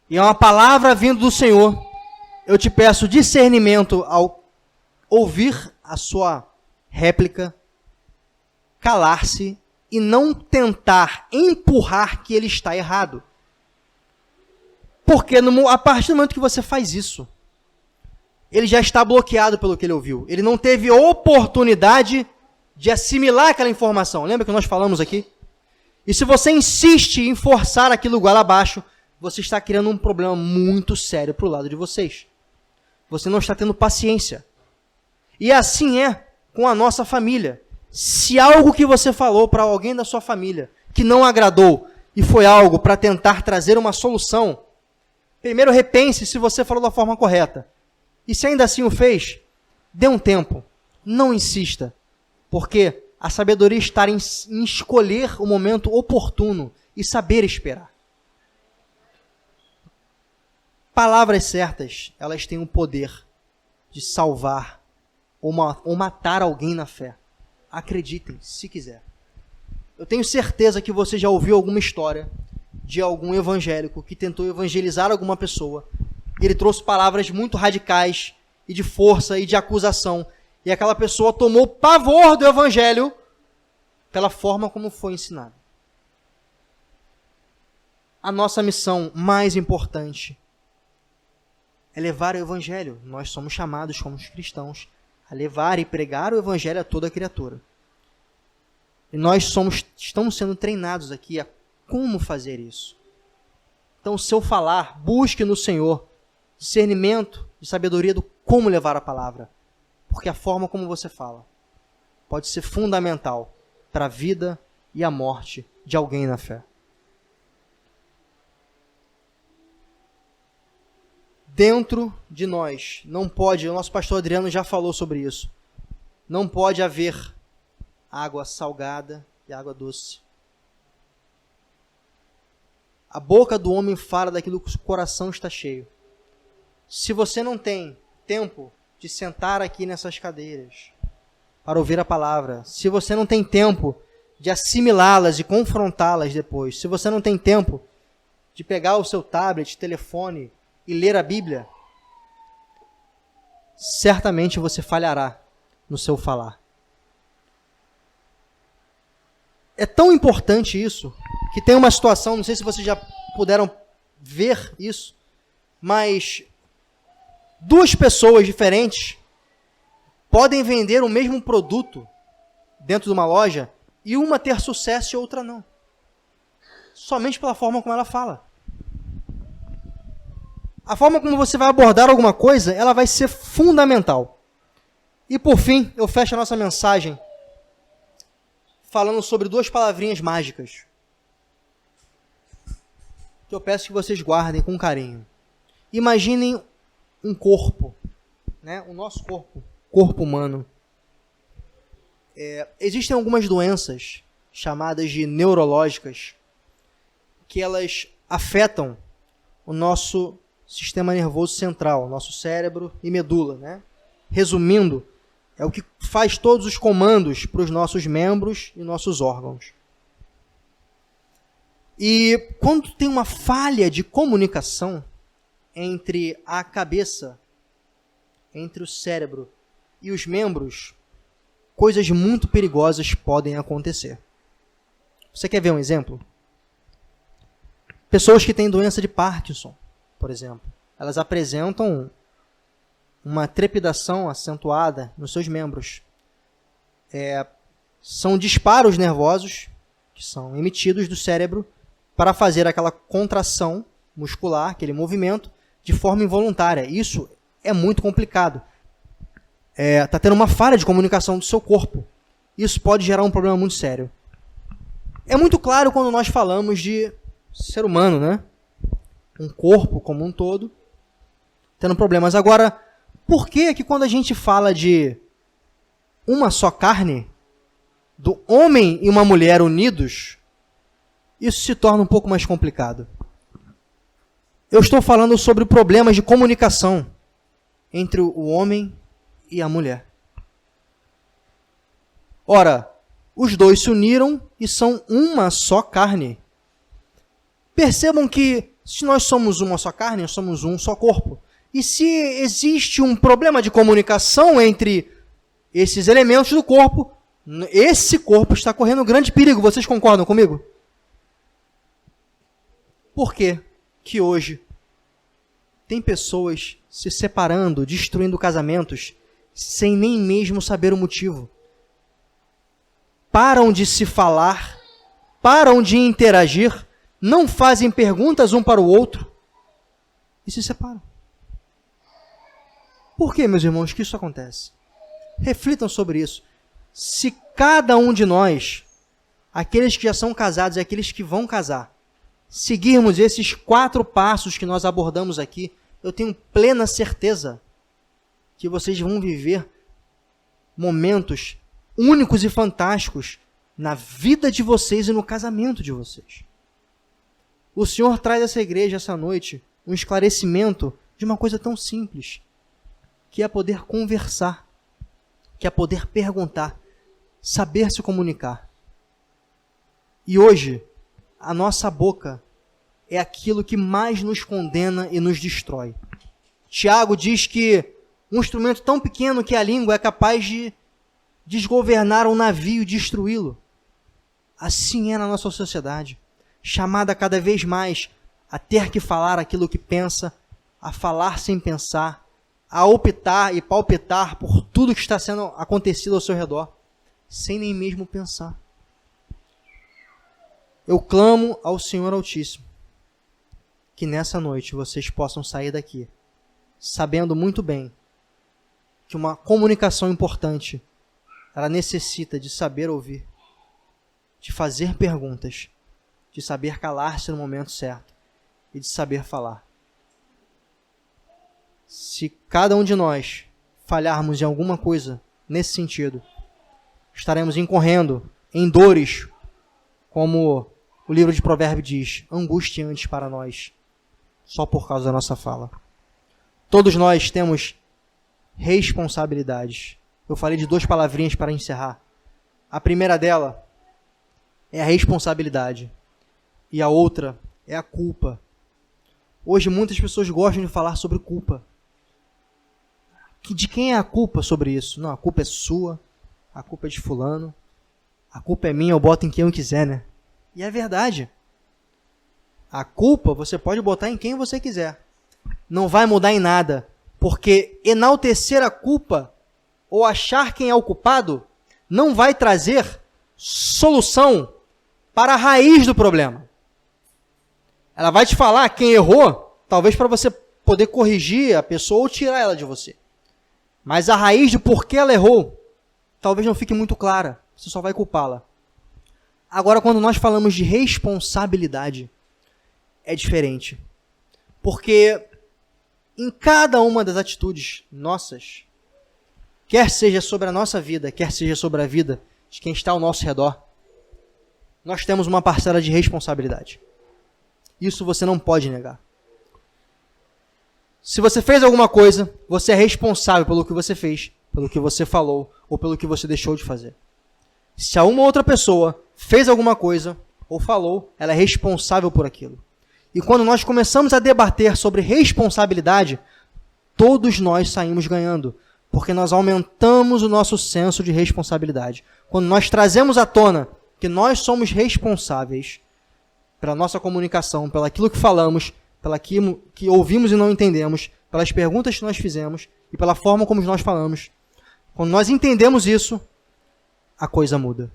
Speaker 1: e é uma palavra vindo do Senhor, eu te peço discernimento ao ouvir a sua réplica, calar-se e não tentar empurrar que ele está errado. Porque a partir do momento que você faz isso, ele já está bloqueado pelo que ele ouviu. Ele não teve oportunidade de assimilar aquela informação. Lembra que nós falamos aqui? E se você insiste em forçar aquilo goela abaixo, você está criando um problema muito sério para o lado de vocês. Você não está tendo paciência. E assim é com a nossa família. Se algo que você falou para alguém da sua família que não agradou e foi algo para tentar trazer uma solução, primeiro repense se você falou da forma correta. E se ainda assim o fez, dê um tempo. Não insista. Porque a sabedoria está em escolher o momento oportuno e saber esperar. Palavras certas, elas têm o poder de salvar ou matar alguém na fé. Acreditem, se quiser. Eu tenho certeza que você já ouviu alguma história de algum evangélico que tentou evangelizar alguma pessoa. E ele trouxe palavras muito radicais e de força e de acusação. E aquela pessoa tomou pavor do evangelho pela forma como foi ensinado. A nossa missão mais importante é levar o evangelho. Nós somos chamados como cristãos a levar e pregar o evangelho a toda criatura. E nós estamos sendo treinados aqui a como fazer isso. Então, o seu falar, busque no Senhor discernimento e sabedoria do como levar a palavra. Porque a forma como você fala pode ser fundamental para a vida e a morte de alguém na fé. Dentro de nós, não pode, o nosso pastor Adriano já falou sobre isso, não pode haver água salgada e água doce. A boca do homem fala daquilo que o coração está cheio. Se você não tem tempo de sentar aqui nessas cadeiras para ouvir a palavra, se você não tem tempo de assimilá-las e confrontá-las depois, se você não tem tempo de pegar o seu tablet, telefone e ler a Bíblia, certamente você falhará no seu falar. É tão importante isso, que tem uma situação, não sei se vocês já puderam ver isso, mas duas pessoas diferentes podem vender o mesmo produto dentro de uma loja e uma ter sucesso e outra não. Somente pela forma como ela fala. A forma como você vai abordar alguma coisa, ela vai ser fundamental. E por fim, eu fecho a nossa mensagem falando sobre duas palavrinhas mágicas que eu peço que vocês guardem com carinho. Imaginem um corpo, né? O nosso corpo humano. Existem algumas doenças chamadas de neurológicas que elas afetam o nosso sistema nervoso central, nosso cérebro e medula, né? Resumindo, é o que faz todos os comandos para os nossos membros e nossos órgãos. E quando tem uma falha de comunicação entre a cabeça, entre o cérebro e os membros, coisas muito perigosas podem acontecer. Você quer ver um exemplo? Pessoas que têm doença de Parkinson, por exemplo, elas apresentam uma trepidação acentuada nos seus membros. São disparos nervosos que são emitidos do cérebro para fazer aquela contração muscular, aquele movimento, de forma involuntária. Isso é muito complicado. Está tendo uma falha de comunicação do seu corpo. Isso pode gerar um problema muito sério. É muito claro quando nós falamos de ser humano, né? Um corpo como um todo, tendo problemas. Agora, por que quando a gente fala de uma só carne, do homem e uma mulher unidos, isso se torna um pouco mais complicado? Eu estou falando sobre problemas de comunicação entre o homem e a mulher. Ora, os dois se uniram e são uma só carne. Percebam que se nós somos uma só carne, nós somos um só corpo. E se existe um problema de comunicação entre esses elementos do corpo, esse corpo está correndo grande perigo. Vocês concordam comigo? Por quê que hoje tem pessoas se separando, destruindo casamentos, sem nem mesmo saber o motivo? Param de se falar, param de interagir, não fazem perguntas um para o outro e se separam. Por que, meus irmãos, que isso acontece? Reflitam sobre isso. Se cada um de nós, aqueles que já são casados e aqueles que vão casar, seguirmos esses 4 passos que nós abordamos aqui, eu tenho plena certeza que vocês vão viver momentos únicos e fantásticos na vida de vocês e no casamento de vocês. O Senhor traz a essa igreja essa noite um esclarecimento de uma coisa tão simples, que é poder conversar, que é poder perguntar, saber se comunicar. E hoje, a nossa boca é aquilo que mais nos condena e nos destrói. Tiago diz que um instrumento tão pequeno que a língua é capaz de desgovernar um navio e destruí-lo. Assim é na nossa sociedade, chamada cada vez mais a ter que falar aquilo que pensa, a falar sem pensar, a optar e palpitar por tudo que está sendo acontecido ao seu redor, sem nem mesmo pensar. Eu clamo ao Senhor Altíssimo que nessa noite vocês possam sair daqui sabendo muito bem que uma comunicação importante, ela necessita de saber ouvir, de fazer perguntas, de saber calar-se no momento certo e de saber falar. Se cada um de nós falharmos em alguma coisa nesse sentido, estaremos incorrendo em dores, como o livro de Provérbios diz, angustiantes para nós, só por causa da nossa fala. Todos nós temos responsabilidades. Eu falei de 2 palavrinhas para encerrar. A primeira dela é a responsabilidade e a outra é a culpa. Hoje muitas pessoas gostam de falar sobre culpa. De quem é a culpa sobre isso? Não, a culpa é sua, a culpa é de fulano, a culpa é minha, eu boto em quem eu quiser, né? E é verdade. A culpa você pode botar em quem você quiser. Não vai mudar em nada, porque enaltecer a culpa ou achar quem é o culpado não vai trazer solução para a raiz do problema. Ela vai te falar quem errou, talvez para você poder corrigir a pessoa ou tirar ela de você. Mas a raiz de por que ela errou, talvez não fique muito clara. Você só vai culpá-la. Agora, quando nós falamos de responsabilidade, é diferente. Porque em cada uma das atitudes nossas, quer seja sobre a nossa vida, quer seja sobre a vida de quem está ao nosso redor, nós temos uma parcela de responsabilidade. Isso você não pode negar. Se você fez alguma coisa, você é responsável pelo que você fez, pelo que você falou ou pelo que você deixou de fazer. Se uma outra pessoa fez alguma coisa ou falou, ela é responsável por aquilo. E quando nós começamos a debater sobre responsabilidade, todos nós saímos ganhando, porque nós aumentamos o nosso senso de responsabilidade. Quando nós trazemos à tona que nós somos responsáveis pela nossa comunicação, pelo aquilo que falamos, pelo aquilo que ouvimos e não entendemos, pelas perguntas que nós fizemos e pela forma como nós falamos, quando nós entendemos isso, a coisa muda.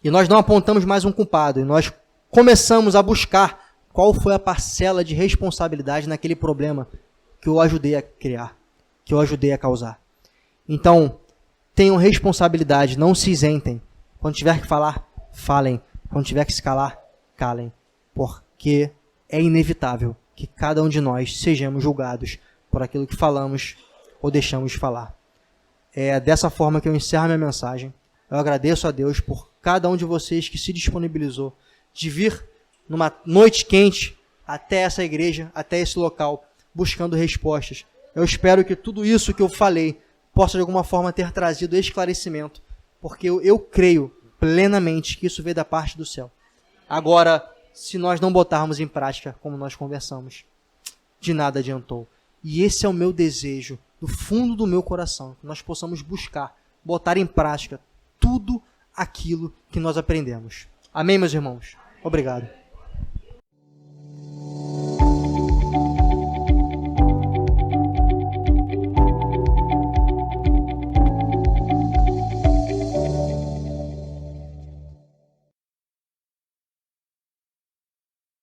Speaker 1: E nós não apontamos mais um culpado, e nós começamos a buscar qual foi a parcela de responsabilidade naquele problema que eu ajudei a criar, que eu ajudei a causar. Então, tenham responsabilidade, não se isentem. Quando tiver que falar, falem. Quando tiver que se calar, calem. Porque é inevitável que cada um de nós sejamos julgados por aquilo que falamos ou deixamos de falar. É dessa forma que eu encerro minha mensagem. Eu agradeço a Deus por cada um de vocês que se disponibilizou de vir numa noite quente até essa igreja, até esse local, buscando respostas. Eu espero que tudo isso que eu falei possa de alguma forma ter trazido esclarecimento, porque eu creio plenamente que isso veio da parte do céu. Agora, se nós não botarmos em prática, como nós conversamos, de nada adiantou. E esse é o meu desejo, do fundo do meu coração, que nós possamos buscar, botar em prática tudo aquilo que nós aprendemos. Amém, meus irmãos? Obrigado.